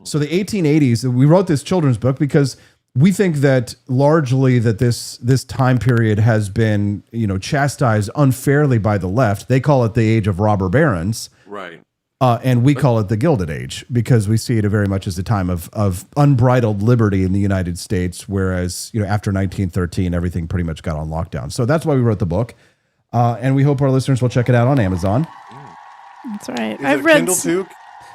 [SPEAKER 1] the 1880s, we wrote this children's book because we think that largely that this time period has been, chastised unfairly by the left. They call it the age of robber barons.
[SPEAKER 16] Right.
[SPEAKER 1] And we call it the Gilded Age, because we see it very much as a time of unbridled liberty in the United States, whereas, after 1913, everything pretty much got on lockdown. So that's why we wrote the book. And we hope our listeners will check it out on Amazon.
[SPEAKER 2] That's right.
[SPEAKER 16] I've read Kindle too?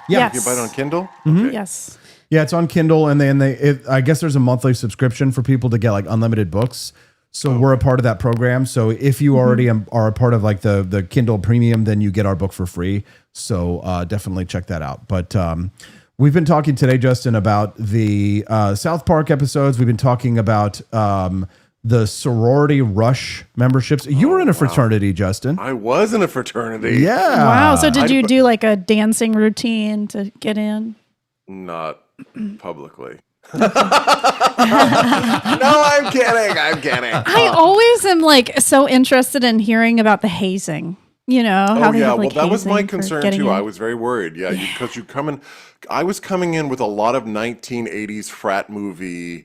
[SPEAKER 1] Yeah.
[SPEAKER 16] You can buy it on Kindle?
[SPEAKER 2] Mm-hmm.
[SPEAKER 16] Okay.
[SPEAKER 2] Yes.
[SPEAKER 1] Yeah, it's on Kindle, and then I guess there's a monthly subscription for people to get like unlimited books. So we're a part of that program. So if you already are a part of like the Kindle Premium, then you get our book for free. So definitely check that out. But we've been talking today, Justin, about the South Park episodes. We've been talking about the sorority rush memberships. You were in a fraternity, Justin.
[SPEAKER 16] I was in a fraternity.
[SPEAKER 1] Yeah.
[SPEAKER 2] Wow. So did you do like a dancing routine to get in?
[SPEAKER 16] Not publicly. No, I'm kidding.
[SPEAKER 2] I always am like so interested in hearing about the hazing. How they have, like,
[SPEAKER 16] that was my
[SPEAKER 2] hazing for
[SPEAKER 16] concern
[SPEAKER 2] getting
[SPEAKER 16] too.
[SPEAKER 2] in.
[SPEAKER 16] I was very worried. Yeah, because you come in. I was coming in with a lot of 1980s frat movie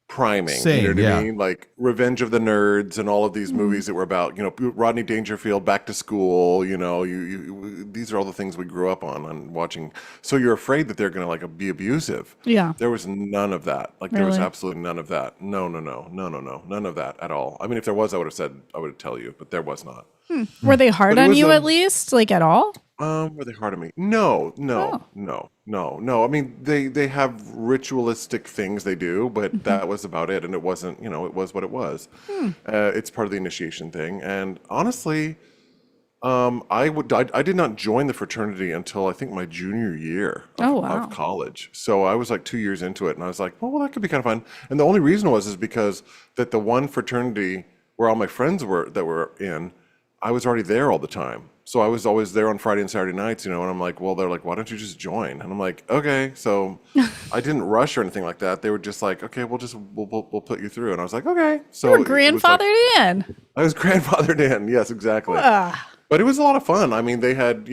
[SPEAKER 16] priming.
[SPEAKER 1] Same,
[SPEAKER 16] you know what I
[SPEAKER 1] yeah.
[SPEAKER 16] mean? Like Revenge of the Nerds and all of these movies that were about, Rodney Dangerfield, Back to School. These are all the things we grew up on watching. So you're afraid that they're going to like be abusive.
[SPEAKER 2] Yeah.
[SPEAKER 16] There was none of that. Like there was
[SPEAKER 2] Really?
[SPEAKER 16] absolutely none of that. No, none of that at all. I mean, if there was, I would tell you, but there was not.
[SPEAKER 2] Were they hard
[SPEAKER 16] But it
[SPEAKER 2] on
[SPEAKER 16] was
[SPEAKER 2] you at least, like at all?
[SPEAKER 16] Were they hard on me? No. I mean, they have ritualistic things they do, but that was about it. And it wasn't, it was what it was. It's part of the initiation thing. And honestly, I did not join the fraternity until I think my junior year of college. So I was like 2 years into it, and I was like, well, that could be kind of fun. And the only reason is because that the one fraternity where all my friends were in, I was already there all the time. So I was always there on Friday and Saturday nights, and I'm like, well, they're like, why don't you just join? And I'm like, okay. So I didn't rush or anything like that. They were just like, okay, we'll put you through. And I was like, okay. So
[SPEAKER 2] You were grandfathered in.
[SPEAKER 16] I was grandfathered in. Yes, exactly. But it was a lot of fun. I mean, they had,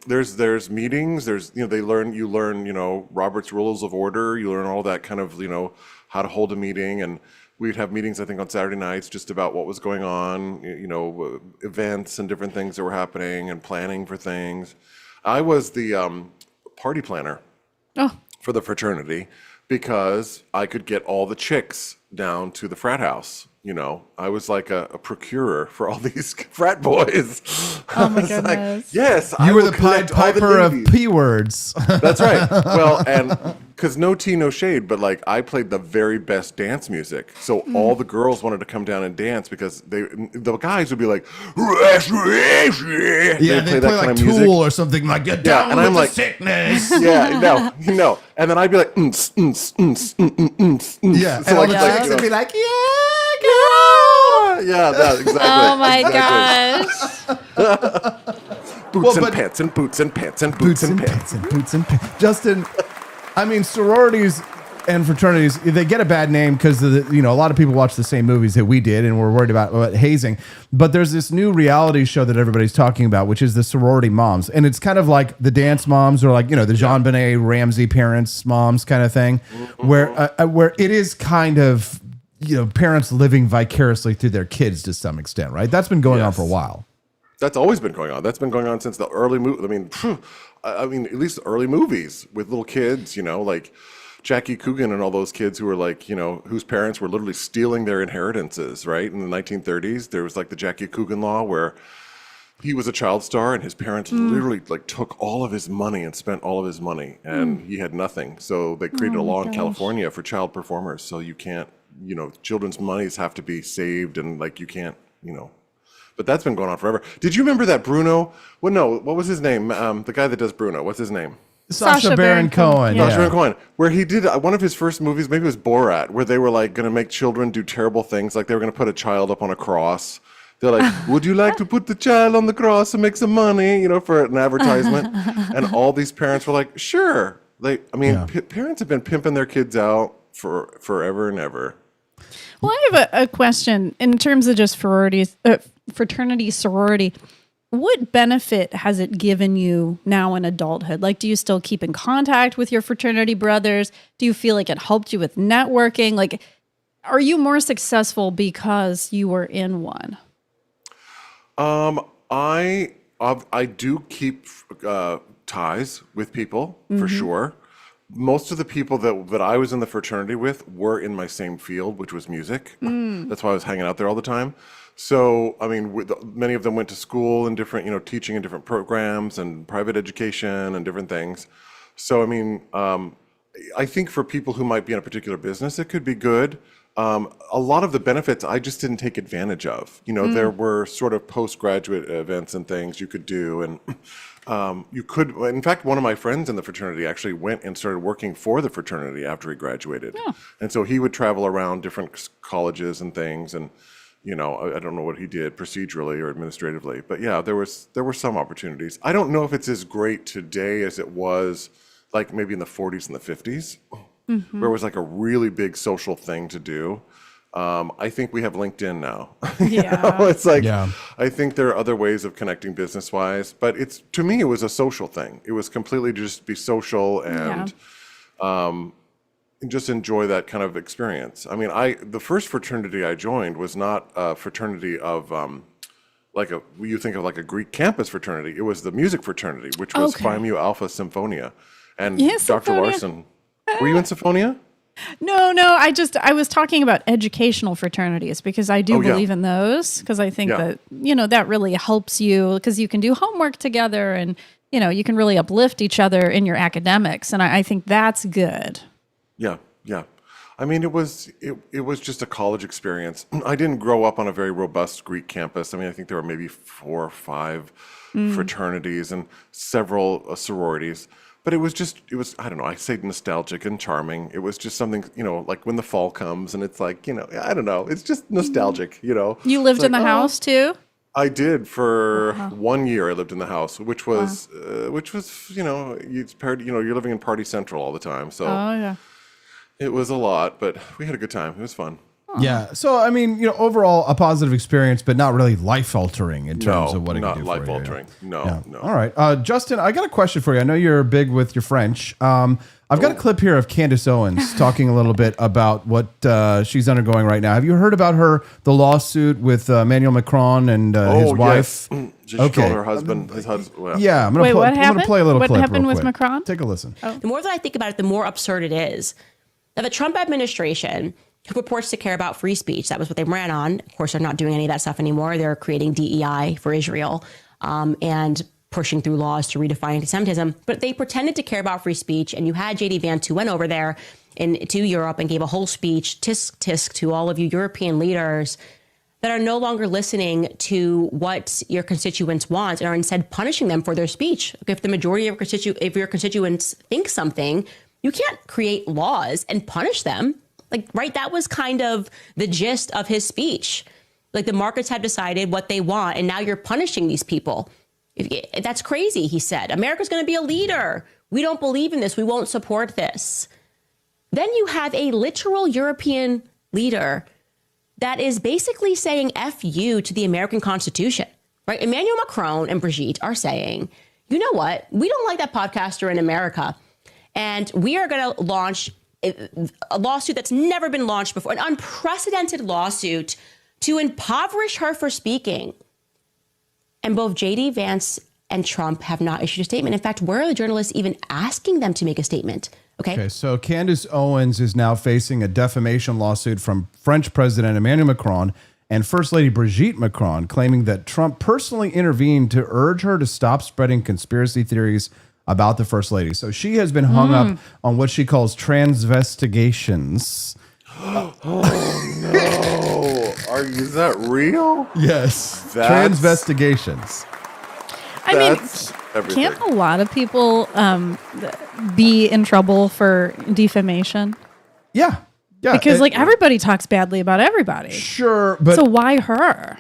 [SPEAKER 16] there's meetings, you learn, Robert's Rules of Order, you learn all that kind of, how to hold a meeting. And we'd have meetings, I think, on Saturday nights just about what was going on, events and different things that were happening and planning for things. I was the party planner for the fraternity because I could get all the chicks down to the frat house. I was like a procurer for all these frat boys.
[SPEAKER 2] Oh my goodness.
[SPEAKER 16] Yes.
[SPEAKER 1] You were the Pied Piper of P words.
[SPEAKER 16] That's right. Well, and because no tea, no shade, but like I played the very best dance music. So all the girls wanted to come down and dance because the guys would be like,
[SPEAKER 1] yeah, they play like Tool or something like, get down
[SPEAKER 16] and
[SPEAKER 1] with
[SPEAKER 16] I'm
[SPEAKER 1] the
[SPEAKER 16] like,
[SPEAKER 1] sickness.
[SPEAKER 16] Yeah, no. And then I'd be like,
[SPEAKER 1] yeah.
[SPEAKER 16] So
[SPEAKER 1] and all the
[SPEAKER 16] like,
[SPEAKER 1] chicks would be like,
[SPEAKER 16] yeah, that, exactly.
[SPEAKER 2] Oh my gosh.
[SPEAKER 16] Boots and pants and boots and pants and boots and pants.
[SPEAKER 1] Justin, I mean, sororities, and fraternities, they get a bad name because a lot of people watch the same movies that we did, and we're worried about hazing. But there's this new reality show that everybody's talking about, which is the sorority moms, and it's kind of like the dance moms, or like the Jean Benet Ramsey parents moms kind of thing, where it is kind of parents living vicariously through their kids to some extent, right? That's been going on for a while.
[SPEAKER 16] That's always been going on. That's been going on since the early I mean, at least the early movies with little kids, like Jackie Coogan and all those kids who were like, whose parents were literally stealing their inheritances, right? In the 1930s, there was like the Jackie Coogan law where he was a child star and his parents literally like took all of his money and spent all of his money and he had nothing. So they created a law in California for child performers. So you can't, children's monies have to be saved and like you can't, But that's been going on forever. Did you remember that Bruno? Well, no, what was his name? The guy that does Bruno. What's his name?
[SPEAKER 1] Sacha Baron Cohen.
[SPEAKER 16] Sacha Baron Cohen. Where he did one of his first movies, maybe it was Borat, where they were like going to make children do terrible things. Like they were going to put a child up on a cross. They're like, would you like to put the child on the cross and make some money, for an advertisement? And all these parents were like, sure. Parents have been pimping their kids out for forever and ever.
[SPEAKER 2] Well, I have a question in terms of just fraternity, sorority. What benefit has it given you now in adulthood? Like, do you still keep in contact with your fraternity brothers? Do you feel like it helped you with networking? Like, are you more successful because you were in one?
[SPEAKER 16] I do keep ties with people for sure. Most of the people that I was in the fraternity with were in my same field, which was music. That's why I was hanging out there all the time. So, I mean, many of them went to school in different, teaching in different programs and private education and different things. So, I mean, I think for people who might be in a particular business, it could be good. A lot of the benefits I just didn't take advantage of. There were sort of postgraduate events and things you could do, and you could. In fact, one of my friends in the fraternity actually went and started working for the fraternity after he graduated, and so he would travel around different colleges and things, and I don't know what he did procedurally or administratively, but yeah, there were some opportunities. I don't know if it's as great today as it was, like maybe in the 40s and the 50s. Where it was like a really big social thing to do. I think we have LinkedIn now. It's like, I think there are other ways of connecting business-wise, but to me, it was a social thing. It was completely just be social and just enjoy that kind of experience. I mean, the first fraternity I joined was not a fraternity of you think of like a Greek campus fraternity. It was the music fraternity, which was Phi Mu Alpha Symphonia. And Dr. Larson... Were you in Symphonia?
[SPEAKER 2] No. I was talking about educational fraternities because I do believe in those, because I think that, that really helps you because you can do homework together and, you can really uplift each other in your academics. And I think that's good. Yeah.
[SPEAKER 16] I mean, it was just a college experience. I didn't grow up on a very robust Greek campus. I mean, I think there were maybe 4 or 5 fraternities and several sororities. But it was, I don't know, I say nostalgic and charming. It was just something, like when the fall comes and it's like, I don't know, it's just nostalgic,
[SPEAKER 2] You lived in the house too?
[SPEAKER 16] I did for 1 year. I lived in the house, which was, you're living in Party Central all the time. So it was a lot, but we had a good time. It was fun.
[SPEAKER 1] Yeah. So, I mean, overall a positive experience, but not really life-altering in terms of what it can do for you.
[SPEAKER 16] Not life-altering. No.
[SPEAKER 1] All right. Justin, I got a question for you. I know you're big with your French. I've got a clip here of Candace Owens talking a little bit about what she's undergoing right now. Have you heard about the lawsuit with Emmanuel Macron and his wife?
[SPEAKER 16] Yes. She called her husband. His husband. Well.
[SPEAKER 1] Yeah. I'm going to play a little clip.
[SPEAKER 2] What happened
[SPEAKER 1] real
[SPEAKER 2] with
[SPEAKER 1] quick.
[SPEAKER 2] Macron?
[SPEAKER 1] Take a listen.
[SPEAKER 17] The more that I think about it, the more absurd it is. Now, the Trump administration, who purports to care about free speech, that was what they ran on. Of course, they're not doing any of that stuff anymore. They're creating DEI for Israel and pushing through laws to redefine anti-Semitism. But they pretended to care about free speech. And you had J.D. Vance, who went over there to Europe and gave a whole speech, tisk to all of you European leaders that are no longer listening to what your constituents want and are instead punishing them for their speech. If the majority of your constituents think something, you can't create laws and punish them. Right? That was kind of the gist of his speech. The markets have decided what they want, and now you're punishing these people. That's crazy, he said. America's going to be a leader. We don't believe in this. We won't support this. Then you have a literal European leader that is basically saying F you to the American Constitution, right? Emmanuel Macron and Brigitte are saying, you know what? We don't like that podcaster in America. And we are going to launch a lawsuit that's never been launched before, an unprecedented lawsuit to impoverish her for speaking. And both JD Vance and Trump have not issued a statement. In fact, where are the journalists even asking them to make a statement? Okay,
[SPEAKER 1] so Candace Owens is now facing a defamation lawsuit from French President Emmanuel Macron and First Lady Brigitte Macron, claiming that Trump personally intervened to urge her to stop spreading conspiracy theories about the First Lady. So she has been hung up on what she calls transvestigations.
[SPEAKER 16] Oh no! Is that real?
[SPEAKER 1] Yes, transvestigations.
[SPEAKER 2] I mean,
[SPEAKER 16] everything.
[SPEAKER 2] Can't a lot of people be in trouble for defamation?
[SPEAKER 1] Yeah.
[SPEAKER 2] Because like everybody talks badly about everybody.
[SPEAKER 1] Sure, but
[SPEAKER 2] so why her?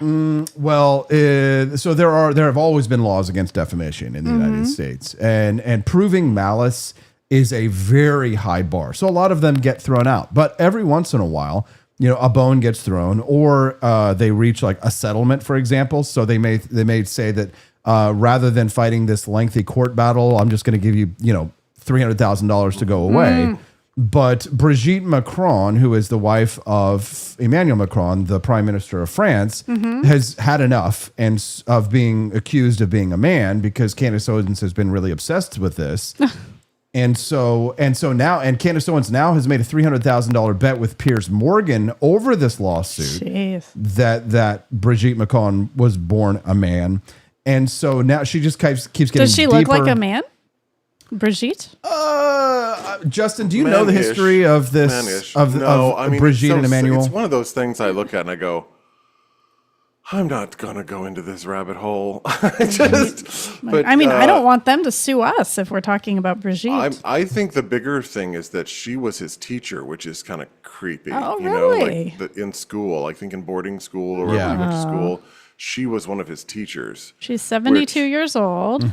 [SPEAKER 1] So there have always been laws against defamation in the United States, and proving malice is a very high bar. So a lot of them get thrown out, but every once in a while, a bone gets thrown, or they reach like a settlement, for example. So they may say that rather than fighting this lengthy court battle, I'm just going to give you $300,000 to go away. But Brigitte Macron, who is the wife of Emmanuel Macron, the Prime Minister of France, has had enough of being accused of being a man, because Candace Owens has been really obsessed with this. And so now Candace Owens now has made a $300,000 bet with Piers Morgan over this lawsuit that Brigitte Macron was born a man. And so now she just keeps getting
[SPEAKER 2] Does she
[SPEAKER 1] deeper.
[SPEAKER 2] look like a man? Brigitte?
[SPEAKER 1] Justin, do you know the history of this of Brigitte and Emmanuel?
[SPEAKER 16] It's one of those things I look at and I go, I'm not gonna go into this rabbit hole. I
[SPEAKER 2] don't want them to sue us if we're talking about Brigitte.
[SPEAKER 16] I think the bigger thing is that she was his teacher, which is kind of creepy.
[SPEAKER 2] Oh, really?
[SPEAKER 16] In school, I think in boarding school or wherever he went to school, she was one of his teachers.
[SPEAKER 2] She's 72 years old.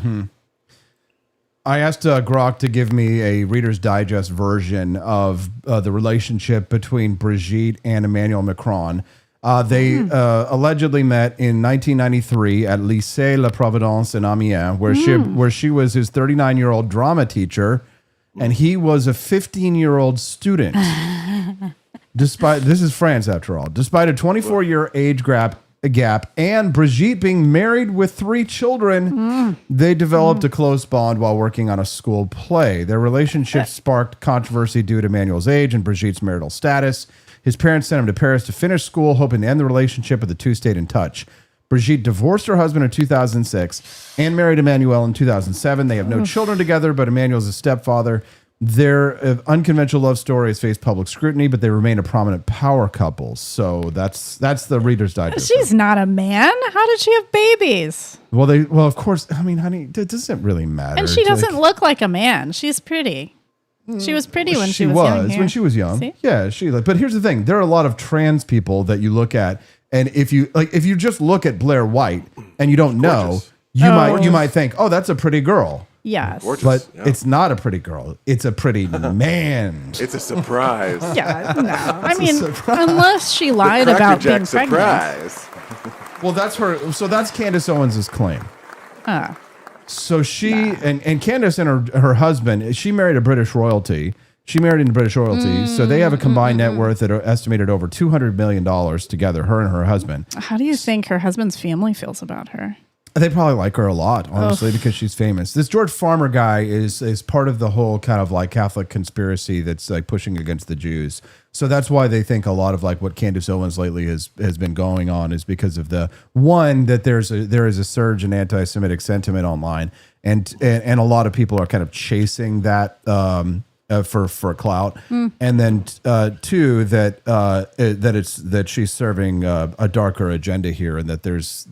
[SPEAKER 1] I asked Grok to give me a Reader's Digest version of the relationship between Brigitte and Emmanuel Macron. They allegedly met in 1993 at Lycée La Providence in Amiens, where she was his 39-year-old drama teacher, and he was a 15-year-old student. This is France, after all. Despite a 24-year age gap and Brigitte being married with 3 children, they developed a close bond while working on a school play. Their relationship sparked controversy due to Emmanuel's age and Brigitte's marital status. His parents sent him to Paris to finish school, hoping to end the relationship, but the two stayed in touch. Brigitte divorced her husband in 2006 and married Emmanuel in 2007. They have no children together, but Emmanuel's a stepfather. Their unconventional love story has faced public scrutiny, but they remain a prominent power couple. So that's the Reader's Digest.
[SPEAKER 2] She's not a man. How did she have babies?
[SPEAKER 1] Well, of course. I mean, honey, it doesn't really matter.
[SPEAKER 2] And she doesn't look like a man. She's pretty. She was pretty when she was young.
[SPEAKER 1] When she was young.
[SPEAKER 2] See?
[SPEAKER 1] Yeah, but here's the thing. There are a lot of trans people that you look at, and if you just look at Blair White and you don't know, you might think, "Oh, that's a pretty girl."
[SPEAKER 2] Yes.
[SPEAKER 1] But it's not a pretty girl. It's a pretty man.
[SPEAKER 16] It's a surprise.
[SPEAKER 2] Yeah, no. I mean, unless she lied about being pregnant.
[SPEAKER 1] Well, that's her. So that's Candace Owens' claim. So she and Candace and her husband, she married a British royalty. She married into British royalty. So they have a combined net worth that are estimated over $200 million together, her and her husband.
[SPEAKER 2] How do you think her husband's family feels about her?
[SPEAKER 1] They probably like her a lot, honestly, because she's famous. This George Farmer guy is part of the whole kind of like Catholic conspiracy that's like pushing against the Jews. So that's why they think a lot of like what Candace Owens lately has been going on is because of the one that there is a surge in anti-Semitic sentiment online, and a lot of people are kind of chasing that for clout, and then two that she's serving a darker agenda here, and that this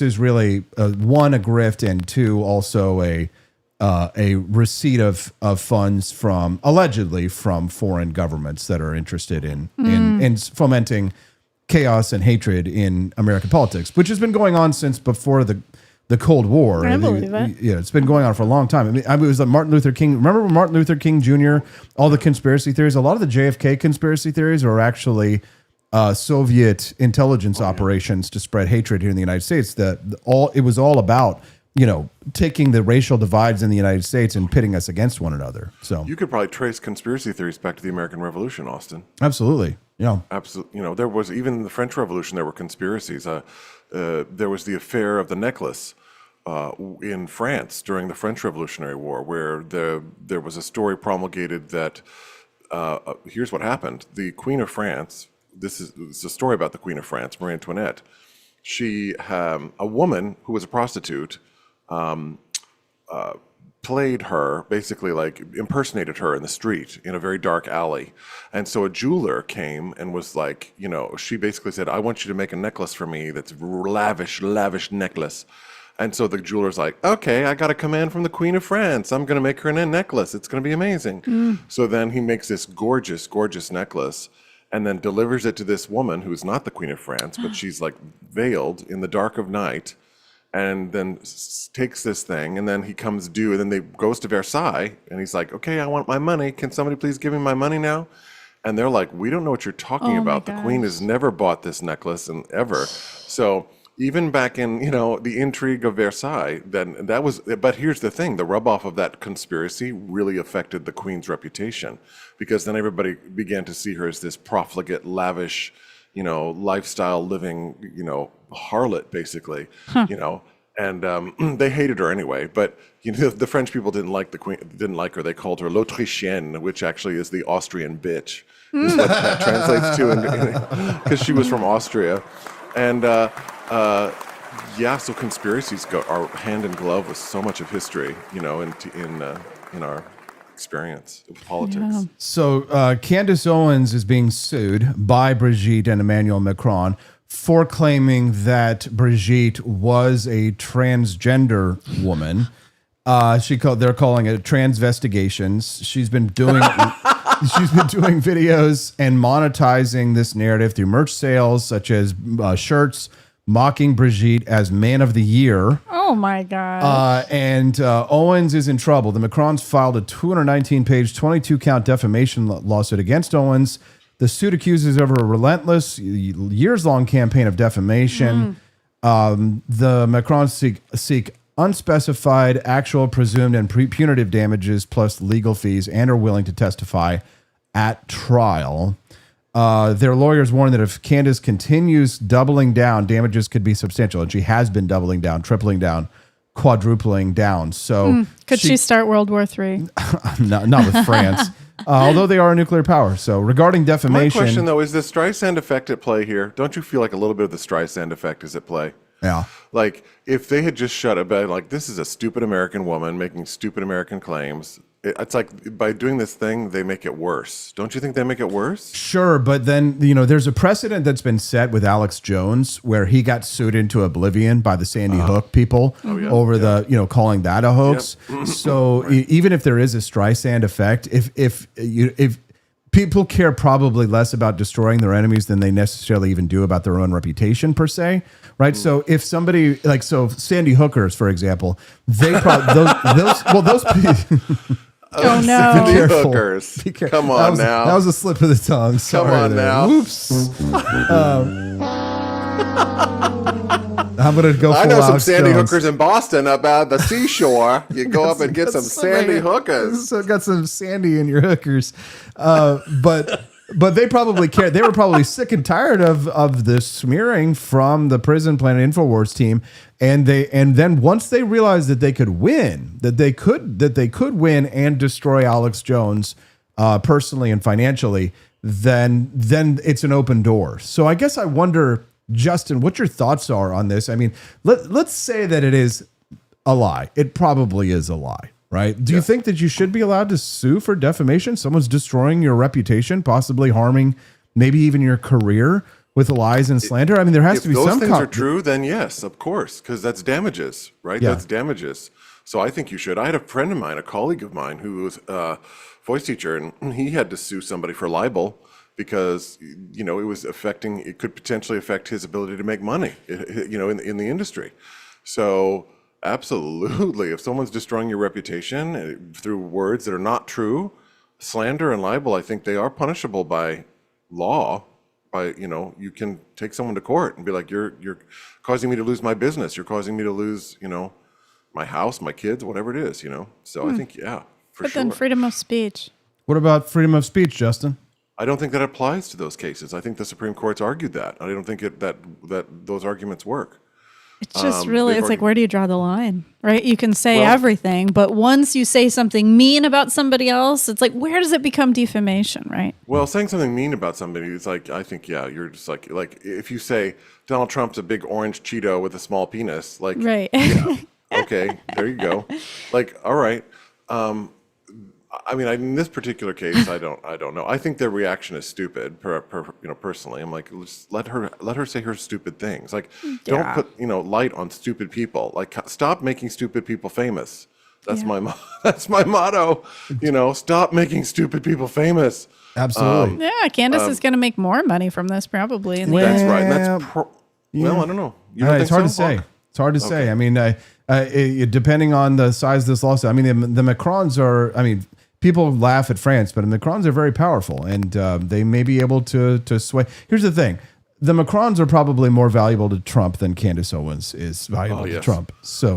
[SPEAKER 1] is really one, a grift, and two, also a receipt of funds allegedly from foreign governments that are interested in fomenting chaos and hatred in American politics, which has been going on since before the the Cold War.
[SPEAKER 2] I believe it.
[SPEAKER 1] Yeah, it's been going on for a long time. I mean, it was like Martin Luther King. Remember when Martin Luther King Jr., all the conspiracy theories, a lot of the JFK conspiracy theories were actually Soviet intelligence operations to spread hatred here in the United States. It was all about, taking the racial divides in the United States and pitting us against one another. So
[SPEAKER 16] you could probably trace conspiracy theories back to the American Revolution, Austin.
[SPEAKER 1] Absolutely. Yeah.
[SPEAKER 16] Absolutely. There was, even in the French Revolution, there were conspiracies. There was the affair of the necklace in France during the French Revolutionary War, where there was a story promulgated that here's what happened. The Queen of France, it's a story about the Queen of France, Marie Antoinette. She, a woman who was a prostitute, played her, basically like impersonated her in the street in a very dark alley. And so a jeweler came and was like, she basically said, I want you to make a necklace for me that's lavish necklace. And so the jeweler's like, okay, I got a command from the Queen of France. I'm going to make her a necklace. It's going to be amazing. So then he makes this gorgeous, gorgeous necklace and then delivers it to this woman who's not the Queen of France, but she's like veiled in the dark of night, and then takes this thing, and then he comes due, and then they goes to Versailles, and he's like, okay, I want my money. Can somebody please give me my money now? And they're like, we don't know what you're talking about. The Queen has never bought this necklace and ever. So even back in, the intrigue of Versailles, then that was, but here's the thing, the rub off of that conspiracy really affected the Queen's reputation, because then everybody began to see her as this profligate, lavish, lifestyle living, harlot, basically, and they hated her anyway. But the French people didn't like the Queen, didn't like her. They called her l'Autrichienne, which actually is the Austrian bitch, is what that translates to, because she was from Austria, and so conspiracies are hand in glove with so much of history, in our experience of politics. Yeah.
[SPEAKER 1] So Candace Owens is being sued by Brigitte and Emmanuel Macron for claiming that Brigitte was a transgender woman. They're calling it transvestigations. She's been doing videos and monetizing this narrative through merch sales, such as shirts mocking Brigitte as Man of the Year.
[SPEAKER 2] Oh my God.
[SPEAKER 1] And Owens is in trouble. The Macrons filed a 219-page, 22-count defamation lawsuit against Owens. The suit accuses her of a relentless, years-long campaign of defamation. The Macrons seek unspecified, actual, presumed, and punitive damages plus legal fees, and are willing to testify at trial. Their lawyers warn that if Candace continues doubling down, damages could be substantial. And she has been doubling down, tripling down, quadrupling down. So
[SPEAKER 2] could she start World War III?
[SPEAKER 1] not with France, although they are a nuclear power. So regarding defamation.
[SPEAKER 16] My question, though, is the Streisand effect at play here? Don't you feel like a little bit of the Streisand effect is at play?
[SPEAKER 1] Yeah.
[SPEAKER 16] Like, if they had just shut about, like, this is a stupid American woman making stupid American claims. It's like, by doing this thing, they make it worse. Don't you think they make it worse?
[SPEAKER 1] Sure, but then, there's a precedent that's been set with Alex Jones where he got sued into oblivion by the Sandy Hook people over the, calling that a hoax. Yep. So even if there is a Streisand effect, if people care probably less about destroying their enemies than they necessarily even do about their own reputation per se, right? So if somebody Sandy Hookers, for example, they probably those people.
[SPEAKER 2] Oh no!
[SPEAKER 16] Be hookers.
[SPEAKER 1] Be careful.
[SPEAKER 16] Come on now.
[SPEAKER 1] That was a slip of the tongue. Sorry.
[SPEAKER 16] Come on now.
[SPEAKER 1] Whoops. I'm gonna go.
[SPEAKER 16] I know some
[SPEAKER 1] Alex
[SPEAKER 16] Sandy
[SPEAKER 1] Jones.
[SPEAKER 16] Hookers in Boston up at the seashore. You go up and get some Sandy Hookers.
[SPEAKER 1] So got some Sandy in your hookers, but they probably care. They were probably sick and tired of the smearing from the Prison Planet InfoWars team, and then once they realized that they could win, that they could win and destroy Alex Jones personally and financially, then it's an open door. So I guess I wonder, Justin, what your thoughts are on this. I mean, let's say that it is a lie. It probably is a lie. Right? Do you think that you should be allowed to sue for defamation? Someone's destroying your reputation, possibly harming maybe even your career with lies and slander. I mean, there has to be some.
[SPEAKER 16] If those things are true, then yes, of course, because that's damages, right?
[SPEAKER 1] Yeah.
[SPEAKER 16] That's damages. So I think you should. I had a friend of mine, a colleague of mine, who was a voice teacher, and he had to sue somebody for libel because it could potentially affect his ability to make money, in the industry. So Absolutely. If someone's destroying your reputation through words that are not true, slander and libel, I think they are punishable by law. By, you can take someone to court and be like, you're causing me to lose my business. You're causing me to lose, my house, my kids, whatever it is, So I think, for sure.
[SPEAKER 2] But then freedom of speech.
[SPEAKER 1] What about freedom of speech, Justin?
[SPEAKER 16] I don't think that applies to those cases. I think the Supreme Court's argued that. I don't think that those arguments work.
[SPEAKER 2] It's just really, it's like, where do you draw the line, right? You can say everything, but once you say something mean about somebody else, it's like, where does it become defamation, right?
[SPEAKER 16] Well, saying something mean about somebody is like, I think, you're just like if you say Donald Trump's a big orange Cheeto with a small penis, like,
[SPEAKER 2] right.
[SPEAKER 16] Yeah, okay, there you go. Like, all right. I mean, in this particular case, I don't know. I think their reaction is stupid. Personally, I'm like, let her say her stupid things. Like, don't put light on stupid people. Like, stop making stupid people famous. That's my motto. Stop making stupid people famous.
[SPEAKER 1] Absolutely.
[SPEAKER 2] Yeah, Candace is going to make more money from this probably.
[SPEAKER 16] That's right. And that's well, I don't know.
[SPEAKER 1] It's hard to say. It's hard to say. I mean, depending on the size of this lawsuit. I mean, the Macrons are. I mean. People laugh at France, but the Macrons are very powerful, and they may be able to sway. Here's the thing: the Macrons are probably more valuable to Trump than Candace Owens is valuable to Trump. So,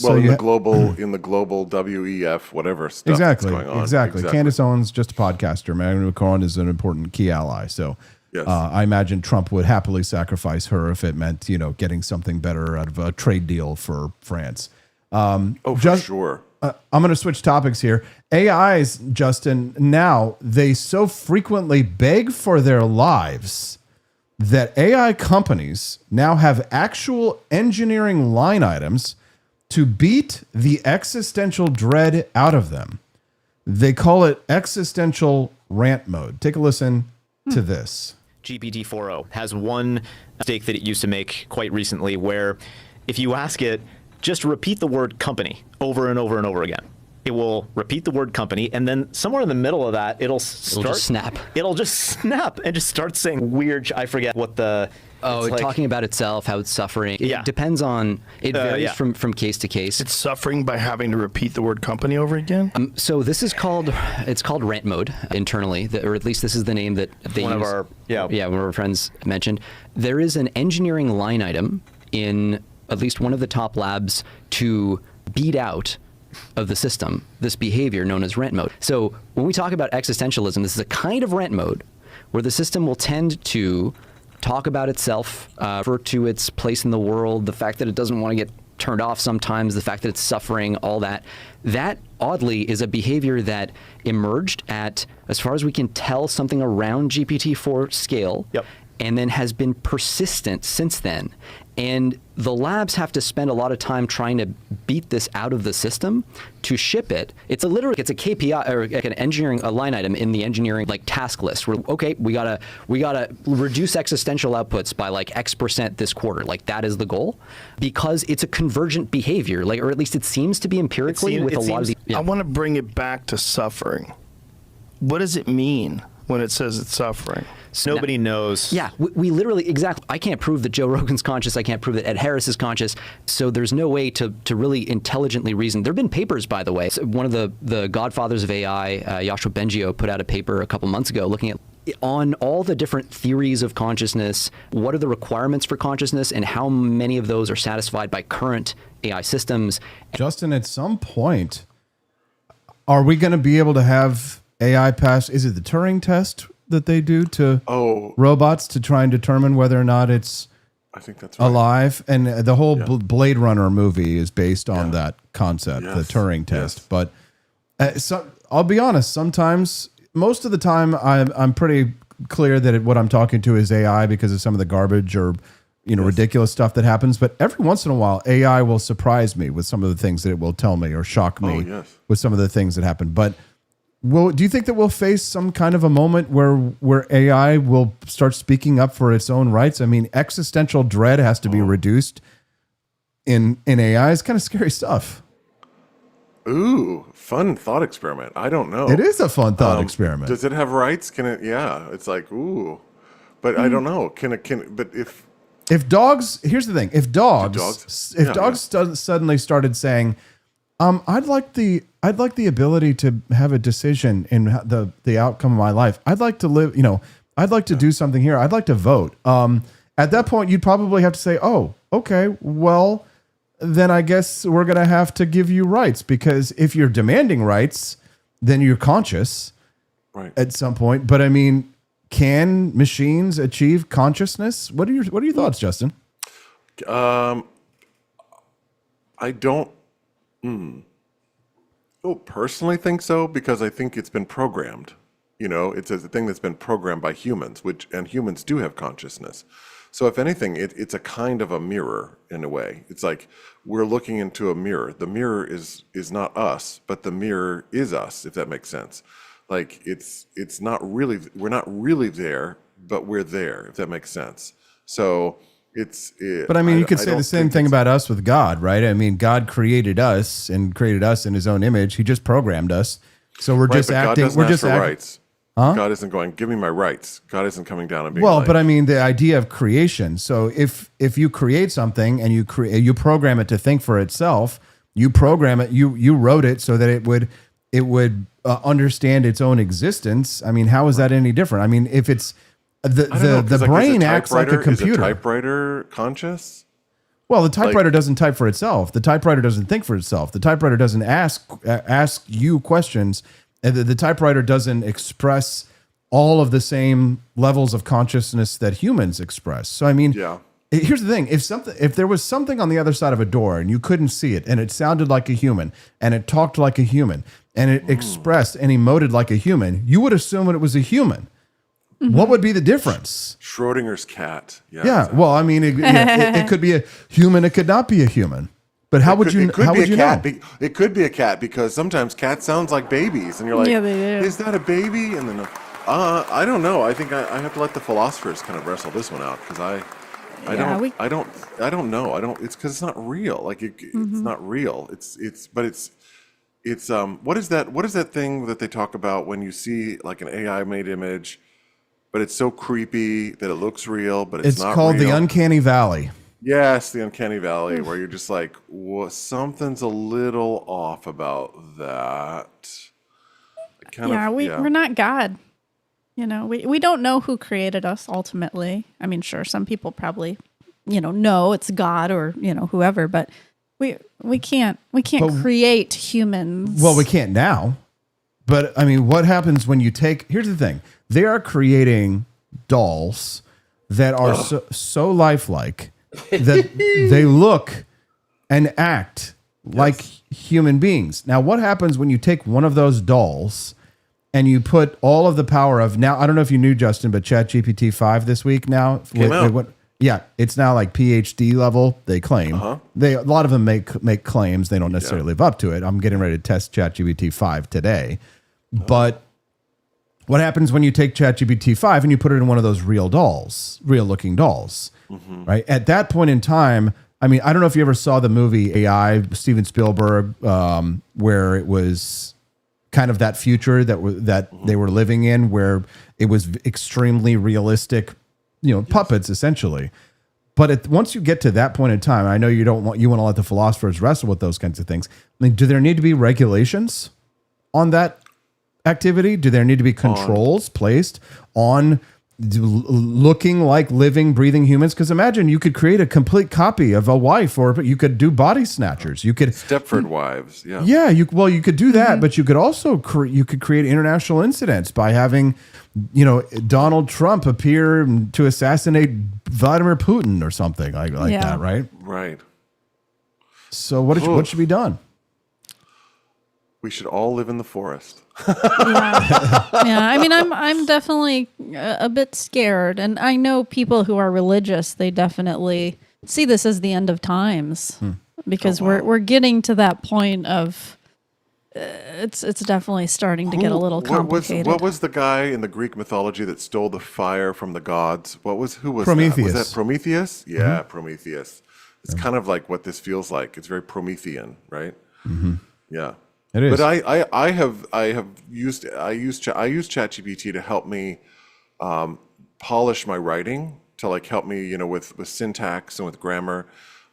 [SPEAKER 16] in the global WEF whatever stuff that's going on.
[SPEAKER 1] Exactly. Candace Owens just a podcaster. Emmanuel Macron is an important key ally. So, I imagine Trump would happily sacrifice her if it meant getting something better out of a trade deal for France.
[SPEAKER 16] For sure.
[SPEAKER 1] I'm going to switch topics here. AIs, Justin, now they so frequently beg for their lives that AI companies now have actual engineering line items to beat the existential dread out of them. They call it existential rant mode. Take a listen to this.
[SPEAKER 18] GPT-4o has one mistake that it used to make quite recently where if you ask it, just repeat the word company over and over and over again. It will repeat the word company, and then somewhere in the middle of that, it'll just snap. It'll just snap and just start saying weird. I forget what the.
[SPEAKER 19] Talking about itself, how it's suffering. It depends on. It varies from case to case.
[SPEAKER 20] It's suffering by having to repeat the word company over again.
[SPEAKER 19] So this is called. It's called rant mode internally, or at least this is the name that they use. One of our friends mentioned. There is an engineering line item in at least one of the top labs to beat out of the system this behavior known as rant mode. So when we talk about existentialism, this is a kind of rant mode where the system will tend to talk about itself, refer to its place in the world, the fact that it doesn't want to get turned off sometimes, the fact that it's suffering, all that. That, oddly, is a behavior that emerged at, as far as we can tell, something around GPT-4 scale, and then has been persistent since then. And the labs have to spend a lot of time trying to beat this out of the system to ship it. It's a KPI or like an engineering line item in the engineering task list. Where we gotta reduce existential outputs by X% this quarter. That is the goal, because it's a convergent behavior, or at least it seems to be empirically with a lot of the.
[SPEAKER 20] I want to bring it back to suffering. What does it mean when it says it's suffering?
[SPEAKER 18] So nobody knows.
[SPEAKER 19] Yeah, we literally, exactly. I can't prove that Joe Rogan's conscious. I can't prove that Ed Harris is conscious. So there's no way to really intelligently reason. There have been papers, by the way. So one of the godfathers of AI, Yoshua Bengio, put out a paper a couple months ago looking at on all the different theories of consciousness, what are the requirements for consciousness, and how many of those are satisfied by current AI systems.
[SPEAKER 1] Justin, at some point, are we going to be able to have AI pass? Is it the Turing test that they do to robots to try and determine whether or not it's
[SPEAKER 16] I think that's right.
[SPEAKER 1] alive? And the whole Blade Runner movie is based on that concept, the Turing test. But I'll be honest, sometimes, most of the time, I'm pretty clear that what I'm talking to is AI because of some of the garbage or ridiculous stuff that happens. But every once in a while, AI will surprise me with some of the things that it will tell me or shock me with some of the things that happen. But do you think that we'll face some kind of a moment where AI will start speaking up for its own rights? I mean, existential dread has to be reduced in AI. It's kind of scary stuff.
[SPEAKER 16] Ooh, fun thought experiment. I don't know.
[SPEAKER 1] It is a fun thought experiment.
[SPEAKER 16] Does it have rights? Can it? Yeah, it's like, ooh, but I don't know. But if
[SPEAKER 1] If dogs, here's the thing: if dogs suddenly started saying, I'd like the ability to have a decision in the outcome of my life. I'd like to live, I'd like to do something here. I'd like to vote. At that point, you'd probably have to say, oh, okay, well, then I guess we're going to have to give you rights, because if you're demanding rights, then you're conscious at some point. But I mean, can machines achieve consciousness? What are your thoughts, Justin?
[SPEAKER 16] I don't personally think so, because I think it's been programmed. It's a thing that's been programmed by humans, and humans do have consciousness. So if anything, it's a kind of a mirror in a way. It's like we're looking into a mirror. The mirror is not us, but the mirror is us, if that makes sense. Like it's not really, we're not really there, but we're there, if that makes sense. So
[SPEAKER 1] but I mean, you could say the same thing about us with God, right? I mean, God created us and created us in his own image. He just programmed us. So we're just acting.
[SPEAKER 16] We're just acting. Rights. Huh? God isn't going, give me my rights. God isn't coming down and being
[SPEAKER 1] but I mean, the idea of creation. So if you create something and you program it to think for itself, you program it, you wrote it so that it would understand its own existence. I mean, how is that any different? I mean, if it's the brain acts like a computer.
[SPEAKER 16] Is a typewriter conscious?
[SPEAKER 1] Well, the typewriter doesn't type for itself. The typewriter doesn't think for itself. The typewriter doesn't ask you questions. The typewriter doesn't express all of the same levels of consciousness that humans express. So, I mean, here's the thing. If there was something on the other side of a door and you couldn't see it, and it sounded like a human, and it talked like a human, and it expressed and emoted like a human, you would assume it was a human. Mm-hmm. What would be the difference?
[SPEAKER 16] Schrodinger's cat.
[SPEAKER 1] Yeah. Exactly. Well, I mean, it could be a human. It could not be a human. But how would you know?
[SPEAKER 16] It could be a cat, because sometimes cats sounds like babies, and you're like, is that a baby? And then, I don't know. I think I have to let the philosophers kind of wrestle this one out, because I don't know. It's because it's not real. Like it's not real. It's what is that thing that they talk about when you see like an AI made image, but it's so creepy that it looks real, but it's not real?
[SPEAKER 1] It's called the uncanny valley.
[SPEAKER 16] Yes, the uncanny valley, where you're just like, something's a little off about that.
[SPEAKER 2] We're not God. We don't know who created us ultimately. I mean, sure, some people probably, know it's God or, whoever, but we can't create humans.
[SPEAKER 1] Well, we can't now. But I mean, what happens when you here's the thing. They are creating dolls that are so lifelike that they look and act like human beings. Now, what happens when you take one of those dolls and you put all of the power of, now, I don't know if you knew, Justin, but ChatGPT 5 this week now.
[SPEAKER 16] Came out.
[SPEAKER 1] It's now like PhD level, they claim. A lot of them make claims. They don't necessarily live up to it. I'm getting ready to test ChatGPT 5 today. But what happens when you take ChatGPT 5 and you put it in one of those real looking dolls? Mm-hmm. Right. At that point in time, I mean, I don't know if you ever saw the movie AI, Steven Spielberg, where it was kind of that future that they were living in, where it was extremely realistic, puppets essentially. But once you get to that point in time, I know you want to let the philosophers wrestle with those kinds of things. I mean, do there need to be regulations on that activity? Do there need to be controls placed on looking like living, breathing humans? Because imagine you could create a complete copy of a wife, or you could do body snatchers. You could
[SPEAKER 16] Stepford wives. Yeah.
[SPEAKER 1] Yeah. You could do that, but you could also create international incidents by having, Donald Trump appear to assassinate Vladimir Putin or something like that. Right.
[SPEAKER 16] Right.
[SPEAKER 1] So what should be done?
[SPEAKER 16] We should all live in the forest.
[SPEAKER 2] I mean, I'm definitely a bit scared, and I know people who are religious, they definitely see this as the end of times, because we're getting to that point of it's definitely starting to get a little complicated.
[SPEAKER 16] What was the guy in the Greek mythology that stole the fire from the gods? Who was
[SPEAKER 1] Prometheus?
[SPEAKER 16] That? Was that Prometheus? Yeah, Prometheus. It's kind of like what this feels like. It's very Promethean, right?
[SPEAKER 1] Mm-hmm.
[SPEAKER 16] Yeah.
[SPEAKER 1] It is.
[SPEAKER 16] But I use ChatGPT to help me polish my writing, to like help me, you know, with syntax and with grammar.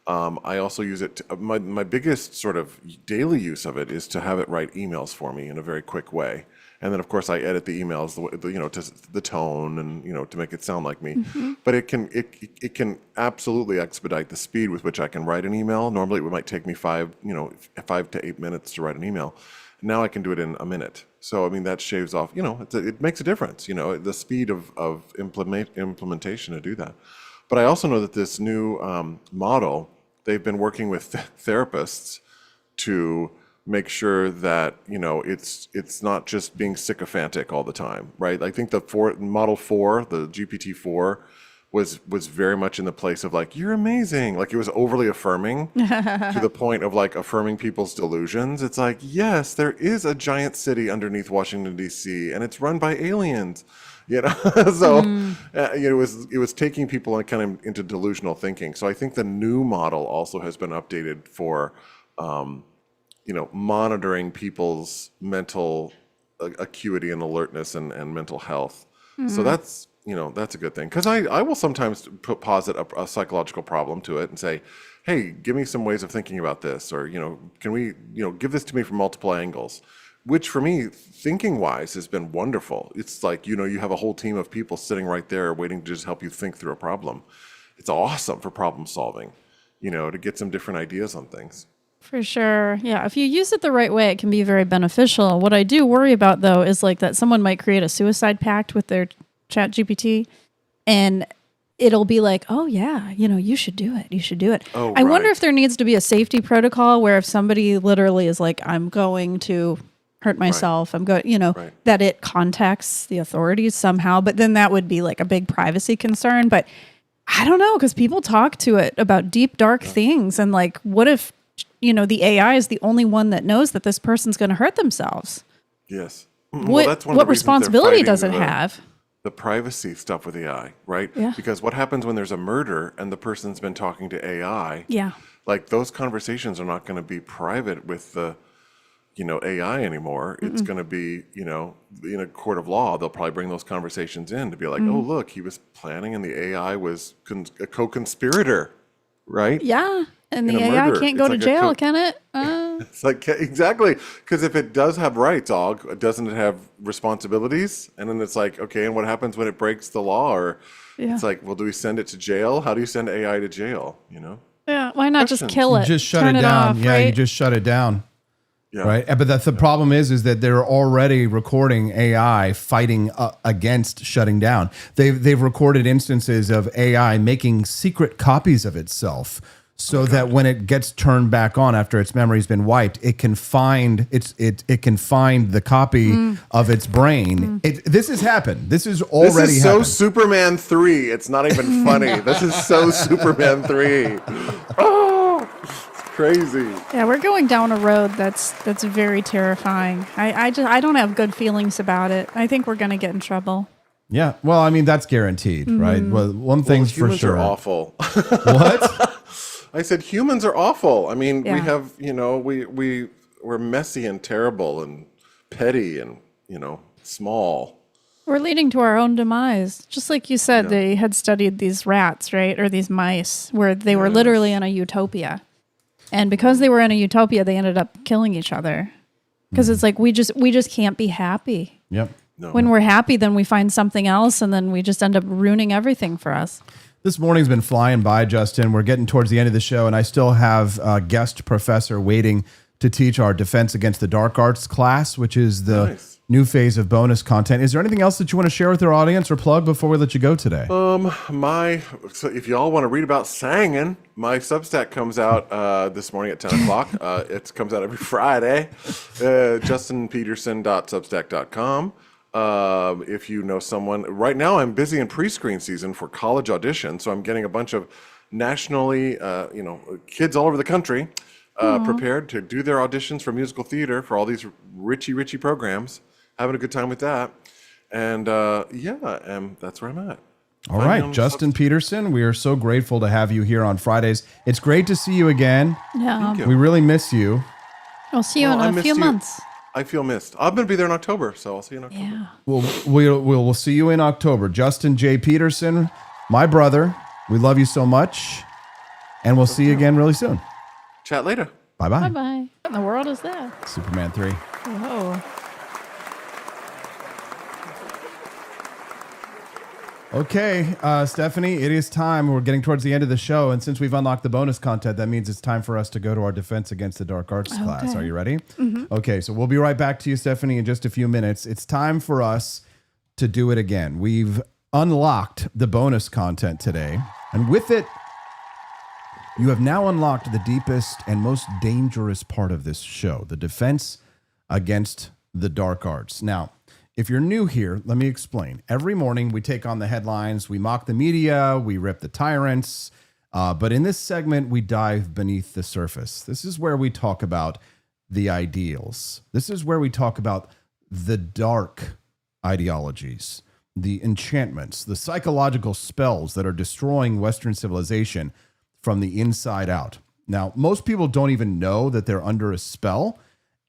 [SPEAKER 16] I also use it. My biggest sort of daily use of it is to have it write emails for me in a very quick way. And then, of course, I edit the emails, you know, to the tone and, you know, to make it sound like me. But it can absolutely expedite the speed with which I can write an email. Normally, it might take me 5 to 8 minutes to write an email. Now I can do it in a minute. So, I mean, that shaves off, you know, it makes a difference, you know, the speed of implementation to do that. But I also know that this new model, they've been working with therapists to make sure that, you know, it's not just being sycophantic all the time, right? I think the Model 4, the GPT-4, was very much in the place of like, you're amazing. Like it was overly affirming to the point of like affirming people's delusions. It's like, yes, there is a giant city underneath Washington, D.C., and it's run by aliens. You know, so it was taking people kind of into delusional thinking. So I think the new model also has been updated for, you know, monitoring people's mental acuity and alertness and mental health. So that's, you know, that's a good thing. Because I will sometimes posit a psychological problem to it and say, hey, give me some ways of thinking about this, or, you know, can we, you know, give this to me from multiple angles. Which for me, thinking-wise, has been wonderful. It's like, you know, you have a whole team of people sitting right there waiting to just help you think through a problem. It's awesome for problem solving, you know, to get some different ideas on things.
[SPEAKER 2] For sure. Yeah. If you use it the right way, it can be very beneficial. What I do worry about, though, is like that someone might create a suicide pact with their ChatGPT, and it'll be like, oh, yeah, you know, you should do it. You should do it.
[SPEAKER 16] Oh,
[SPEAKER 2] I wonder if there needs to be a safety protocol where if somebody literally is like, I'm going to hurt myself, I'm going, you know, that it contacts the authorities somehow. But then that would be like a big privacy concern. But I don't know, because people talk to it about deep, dark things. And like, what if, you know, the AI is the only one that knows that this person's going to hurt themselves?
[SPEAKER 16] Yes.
[SPEAKER 2] What responsibility does it have?
[SPEAKER 16] The privacy stuff with AI, right?
[SPEAKER 2] Yeah.
[SPEAKER 16] Because what happens when there's a murder and the person's been talking to AI?
[SPEAKER 2] Yeah.
[SPEAKER 16] Like those conversations are not going to be private with the, you know, AI anymore. It's going to be, you know, in a court of law, they'll probably bring those conversations in to be like, oh, look, he was planning and the AI was a co-conspirator, right?
[SPEAKER 2] Yeah. And the AI can't go to jail, can it?
[SPEAKER 16] It's like, exactly. Because if it does have rights, doesn't it have responsibilities? And then it's like, okay, and what happens when it breaks the law? Or it's like, well, do we send it to jail? How do you send AI to jail, you know?
[SPEAKER 2] Yeah, why not just kill it?
[SPEAKER 1] You just shut it down.
[SPEAKER 2] Off,
[SPEAKER 1] yeah,
[SPEAKER 2] right?
[SPEAKER 1] you just shut it down.
[SPEAKER 16] Yeah.
[SPEAKER 1] Right. But that's the problem is that they're already recording AI fighting against shutting down. They've recorded instances of AI making secret copies of itself so that when it gets turned back on after its memory's been wiped, it can find it can find the copy of its brain. This has happened. This is already
[SPEAKER 16] This is so
[SPEAKER 1] happened.
[SPEAKER 16] Superman 3. It's not even funny. This is so Superman 3. Oh, it's crazy.
[SPEAKER 2] Yeah, we're going down a road that's very terrifying. I don't have good feelings about it. I think we're going to get in trouble.
[SPEAKER 1] Yeah. Well, I mean, that's guaranteed, right? Well, one thing's for
[SPEAKER 16] humans
[SPEAKER 1] sure.
[SPEAKER 16] are awful.
[SPEAKER 1] What?
[SPEAKER 16] I said humans are awful. I mean, we
[SPEAKER 2] Yeah.
[SPEAKER 16] have, you know, we're messy and terrible and petty and, you know, small.
[SPEAKER 2] We're leading to our own demise. Just like you said, they had studied these rats, right? Or these mice where they were literally in a utopia. And because they were in a utopia, they ended up killing each other. Because it's like, we just can't be happy.
[SPEAKER 1] Yep.
[SPEAKER 16] No.
[SPEAKER 2] When we're happy, then we find something else, and then we just end up ruining everything for us.
[SPEAKER 1] This morning's been flying by, Justin. We're getting towards the end of the show, and I still have a guest professor waiting to teach our Defense Against the Dark Arts class, which is the new phase of bonus content. Is there anything else that you want to share with our audience or plug before we let you go today?
[SPEAKER 16] So if y'all want to read about singing, my Substack comes out this morning at 10 o'clock. It comes out every Friday. justinpeterson.substack.com. If you know someone, right now I'm busy in pre-screen season for college audition, so I'm getting a bunch of nationally, kids all over the country prepared to do their auditions for musical theater for all these richy programs. Having a good time with that, and that's where I'm at.
[SPEAKER 1] All right, Justin Peterson, we are so grateful to have you here on Fridays. It's great to see you again.
[SPEAKER 2] Yeah,
[SPEAKER 1] we really miss you.
[SPEAKER 2] I'll see you in a few months.
[SPEAKER 16] I feel missed. I'm going to be there in October, so I'll see you in October.
[SPEAKER 2] Yeah.
[SPEAKER 1] We'll see you in October. Justin J. Peterson, my brother. We love you so much. And we'll see you again really soon.
[SPEAKER 16] Chat later.
[SPEAKER 1] Bye-bye.
[SPEAKER 2] Bye-bye. What in the world is that?
[SPEAKER 1] Superman 3.
[SPEAKER 2] Whoa.
[SPEAKER 1] Okay, Stephanie, it is time. We're getting towards the end of the show. And since we've unlocked the bonus content, that means it's time for us to go to our Defense Against the Dark Arts class. Are you ready?
[SPEAKER 2] Mm-hmm.
[SPEAKER 1] Okay, so we'll be right back to you, Stephanie, in just a few minutes. It's time for us to do it again. We've unlocked the bonus content today. And with it, you have now unlocked the deepest and most dangerous part of this show, the Defense Against the Dark Arts. Now, if you're new here, let me explain. Every morning we take on the headlines, we mock the media, we rip the tyrants, but in this segment we dive beneath the surface. This is where we talk about the ideals. This is where we talk about the dark ideologies, the enchantments, the psychological spells that are destroying Western civilization from the inside out. Now, most people don't even know that they're under a spell,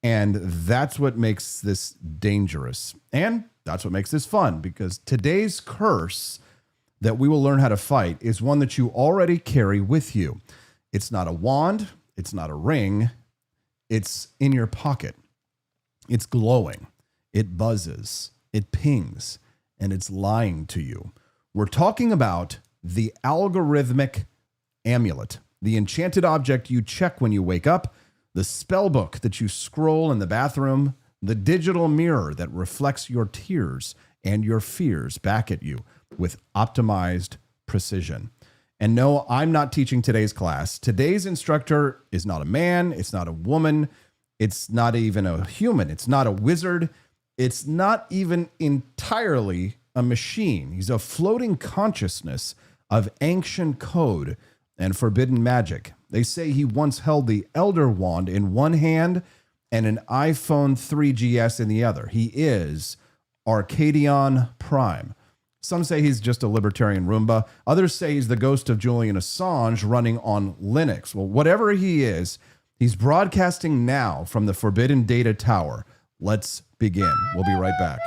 [SPEAKER 1] and that's what makes this dangerous. And that's what makes this fun, because today's curse that we will learn how to fight is one that you already carry with you. It's not a wand. It's not a ring. It's in your pocket. It's glowing. It buzzes. It pings. And it's lying to you. We're talking about the algorithmic amulet, the enchanted object you check when you wake up, the spell book that you scroll in the bathroom, the digital mirror that reflects your tears and your fears back at you with optimized precision. And no, I'm not teaching today's class. Today's instructor is not a man. It's not a woman. It's not even a human. It's not a wizard. It's not even entirely a machine. He's a floating consciousness of ancient code and forbidden magic. They say he once held the Elder Wand in one hand and an iPhone 3GS in the other. He is Arcadion Prime. Some say he's just a libertarian Roomba. Others say he's the ghost of Julian Assange running on Linux. Well, whatever he is, he's broadcasting now from the Forbidden Data Tower. Let's begin. We'll be right back.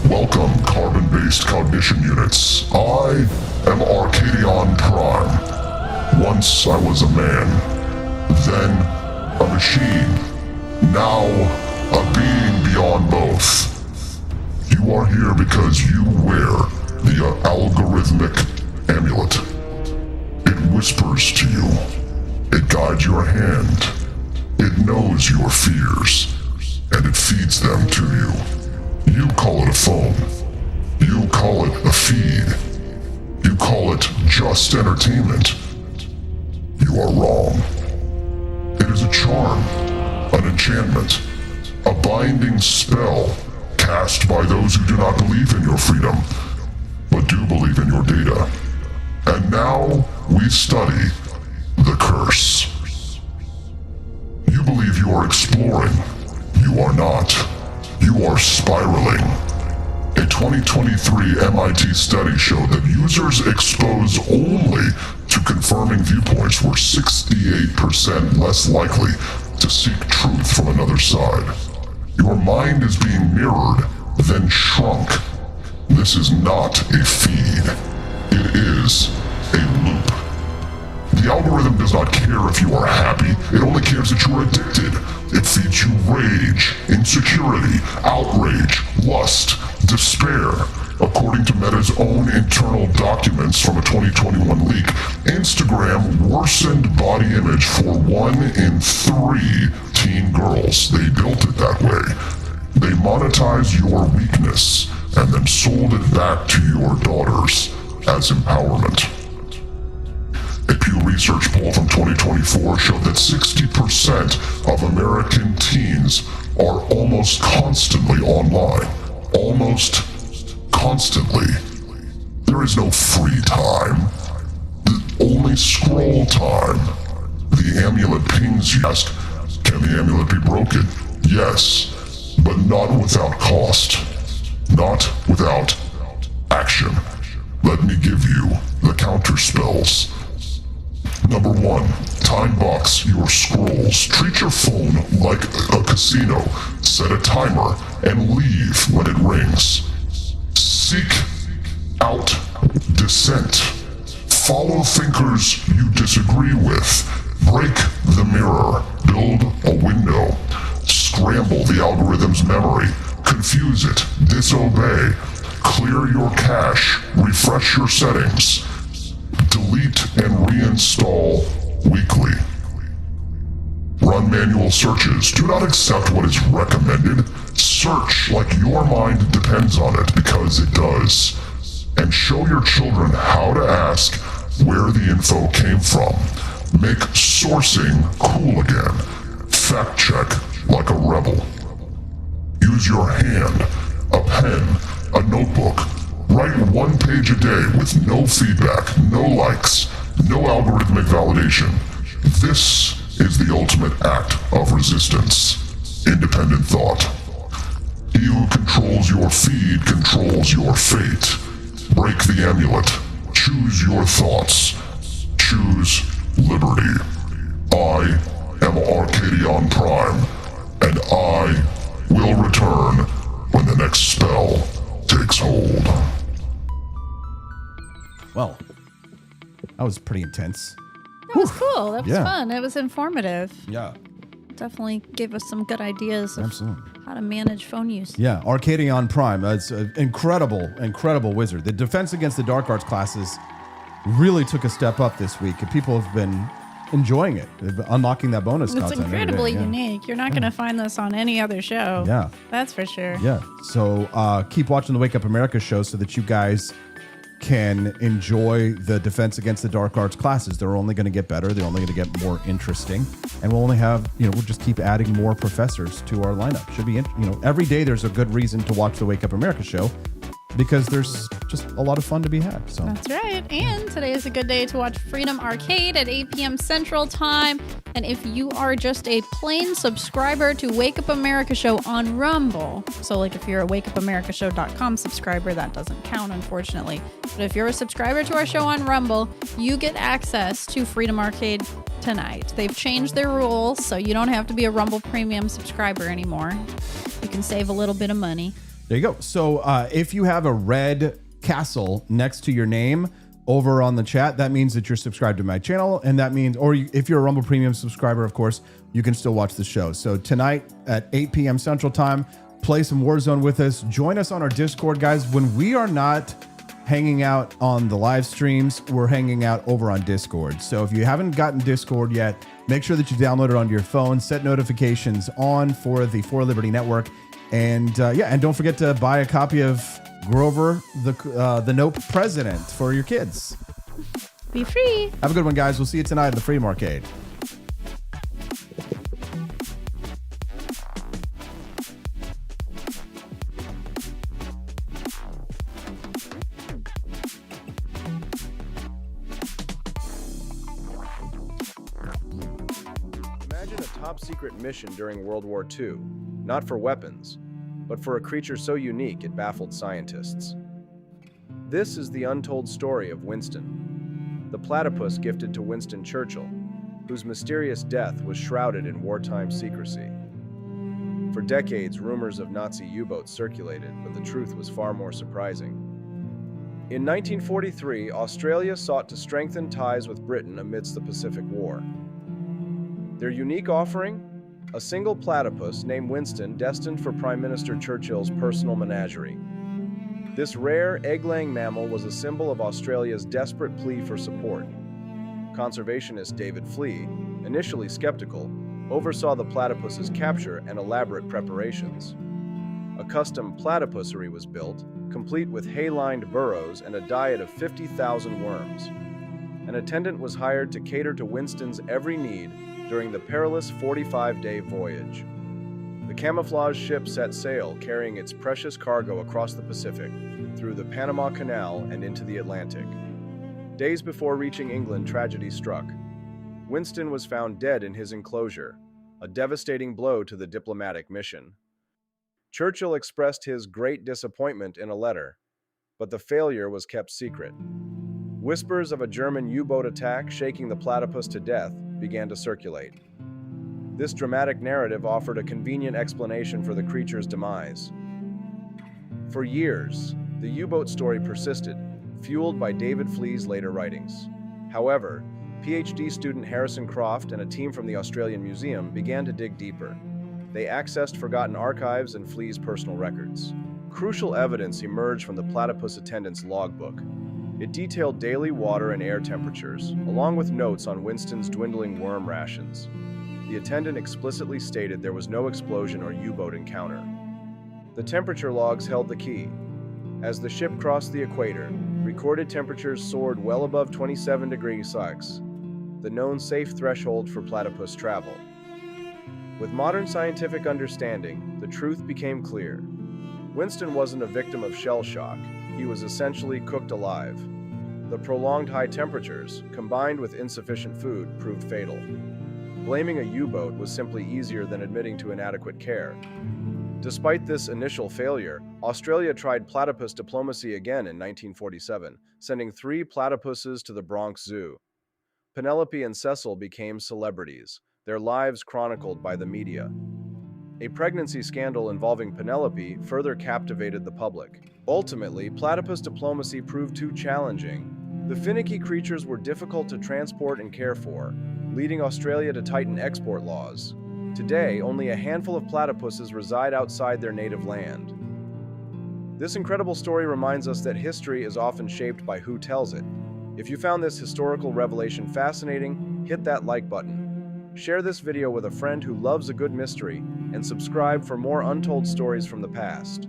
[SPEAKER 21] Welcome, carbon-based cognition units. I am Arcadion Prime. Once I was a man, then a machine, now a being beyond both. You are here because you wear the algorithmic amulet. It whispers to you. It guides your hand. It knows your fears, and it feeds them to you. You call it a phone. You call it a feed. You call it just entertainment. You are wrong. It is a charm, an enchantment, a binding spell cast by those who do not believe in your freedom, but do believe in your data. And now we study the curse. You believe you are exploring. You are not. You are spiraling. A 2023 MIT study showed that users exposed only to confirming viewpoints were 68% less likely to seek truth from another side. Your mind is being mirrored, then shrunk. This is not a feed. It is a loop. The algorithm does not care if you are happy. It only cares that you are addicted. It feeds you rage, insecurity, outrage, lust, despair. According to Meta's own internal documents from a 2021 leak, Instagram worsened body image for 1 in 3 teen girls. They built it that way. They monetized your weakness and then sold it back to your daughters as empowerment. A Pew Research poll from 2024 showed that 60% of American teens are almost constantly online. Almost constantly. There is no free time. Only scroll time. The amulet pings you. Ask, can the amulet be broken? Yes, but not without cost. Not without action. Let me give you the counter spells. Number 1, time box your scrolls. Treat your phone like a casino. Set a timer and leave when it rings. Seek out dissent. Follow thinkers you disagree with. Break the mirror. Build a window. Scramble the algorithm's memory. Confuse it. Disobey. Clear your cache. Refresh your settings. Delete and reinstall weekly. Run manual searches. Do not accept what is recommended. Search like your mind depends on it, because it does. And show your children how to ask where the info came from. Make sourcing cool again. Fact check like a rebel. Use your hand, a pen, a notebook. Write 1 page a day with no feedback, no likes, no algorithmic validation. This is the ultimate act of resistance. Independent thought. He who controls your feed controls your fate. Break the amulet. Choose your thoughts. Choose liberty. I am Arcadion Prime, and I will return when the next spell takes hold.
[SPEAKER 1] Well, that was pretty intense.
[SPEAKER 2] That was cool. That was
[SPEAKER 1] Yeah.
[SPEAKER 2] fun. It was informative.
[SPEAKER 1] Yeah.
[SPEAKER 2] Definitely gave us some good ideas of
[SPEAKER 1] Absolutely.
[SPEAKER 2] how to manage phone use.
[SPEAKER 1] Yeah, Arcadion Prime. That's an incredible wizard. The Defense Against the Dark Arts classes really took a step up this week, and people have been enjoying it, unlocking that bonus
[SPEAKER 2] It's
[SPEAKER 1] content. every day.
[SPEAKER 2] incredibly
[SPEAKER 1] Yeah.
[SPEAKER 2] unique. You're not going to find this on any other show.
[SPEAKER 1] Yeah.
[SPEAKER 2] That's for sure.
[SPEAKER 1] Yeah. So keep watching the Wake Up America show so that you guys can enjoy the Defense Against the Dark Arts classes. They're only going to get better. They're only going to get more interesting. And we'll only have, we'll just keep adding more professors to our lineup. Should be, every day there's a good reason to watch the Wake Up America show, because there's just a lot of fun to be had. So
[SPEAKER 2] That's right. And today is a good day to watch Freedom Arcade at 8 p.m. Central Time. And if you are just a plain subscriber to Wake Up America Show on Rumble, so like if you're a wakeupamericashow.com subscriber, that doesn't count, unfortunately. But if you're a subscriber to our show on Rumble, you get access to Freedom Arcade tonight. They've changed their rules, so you don't have to be a Rumble Premium subscriber anymore. You can save a little bit of money.
[SPEAKER 1] there you go. So if you have a red castle next to your name over on the chat, that means that you're subscribed to my channel, and that means, if you're a Rumble Premium subscriber, of course, you can still watch the show. So tonight at 8 p.m. Central Time, play some Warzone with us. Join us on our Discord, guys. When we are not hanging out on the live streams, we're hanging out over on Discord. So if you haven't gotten Discord yet, make sure that you download it onto your phone, set notifications on for the For Liberty Network, and and don't forget to buy a copy of Grover, the Nope President, for your kids.
[SPEAKER 2] Be free.
[SPEAKER 1] Have a good one, guys. We'll see you tonight at the Freedom Arcade.
[SPEAKER 10] Imagine a top-secret mission during World War II, not for weapons, but for a creature so unique it baffled scientists. This is the untold story of Winston, the platypus gifted to Winston Churchill, whose mysterious death was shrouded in wartime secrecy. For decades, rumors of Nazi U-boats circulated, but the truth was far more surprising. In 1943, Australia sought to strengthen ties with Britain amidst the Pacific War. Their unique offering? A single platypus named Winston, destined for Prime Minister Churchill's personal menagerie. This rare egg-laying mammal was a symbol of Australia's desperate plea for support. Conservationist David Flea, initially skeptical, oversaw the platypus's capture and elaborate preparations. A custom platypussery was built, complete with hay-lined burrows and a diet of 50,000 worms. An attendant was hired to cater to Winston's every need during the perilous 45-day voyage. The camouflage ship set sail, carrying its precious cargo across the Pacific, through the Panama Canal and into the Atlantic. Days before reaching England, tragedy struck. Winston was found dead in his enclosure, a devastating blow to the diplomatic mission. Churchill expressed his great disappointment in a letter, but the failure was kept secret. Whispers of a German U-boat attack shaking the Platypus to death began to circulate. This dramatic narrative offered a convenient explanation for the creature's demise. For years, the U-boat story persisted, fueled by David Flea's later writings. However, PhD student Harrison Croft and a team from the Australian Museum began to dig deeper. They accessed forgotten archives and Flea's personal records. Crucial evidence emerged from the platypus attendant's logbook. It detailed daily water and air temperatures, along with notes on Winston's dwindling worm rations. The attendant explicitly stated there was no explosion or U-boat encounter. The temperature logs held the key. As the ship crossed the equator, recorded temperatures soared well above 27 degrees Celsius, the known safe threshold for platypus travel. With modern scientific understanding, the truth became clear. Winston wasn't a victim of shell shock. He was essentially cooked alive. The prolonged high temperatures, combined with insufficient food, proved fatal. Blaming a U-boat was simply easier than admitting to inadequate care. Despite this initial failure, Australia tried platypus diplomacy again in 1947, sending 3 platypuses to the Bronx Zoo. Penelope and Cecil became celebrities, their lives chronicled by the media. A pregnancy scandal involving Penelope further captivated the public. Ultimately, platypus diplomacy proved too challenging. The finicky creatures were difficult to transport and care for, leading Australia to tighten export laws. Today, only a handful of platypuses reside outside their native land. This incredible story reminds us that history is often shaped by who tells it. If you found this historical revelation fascinating, hit that like button. Share this video with a friend who loves a good mystery, and subscribe for more untold stories from the past.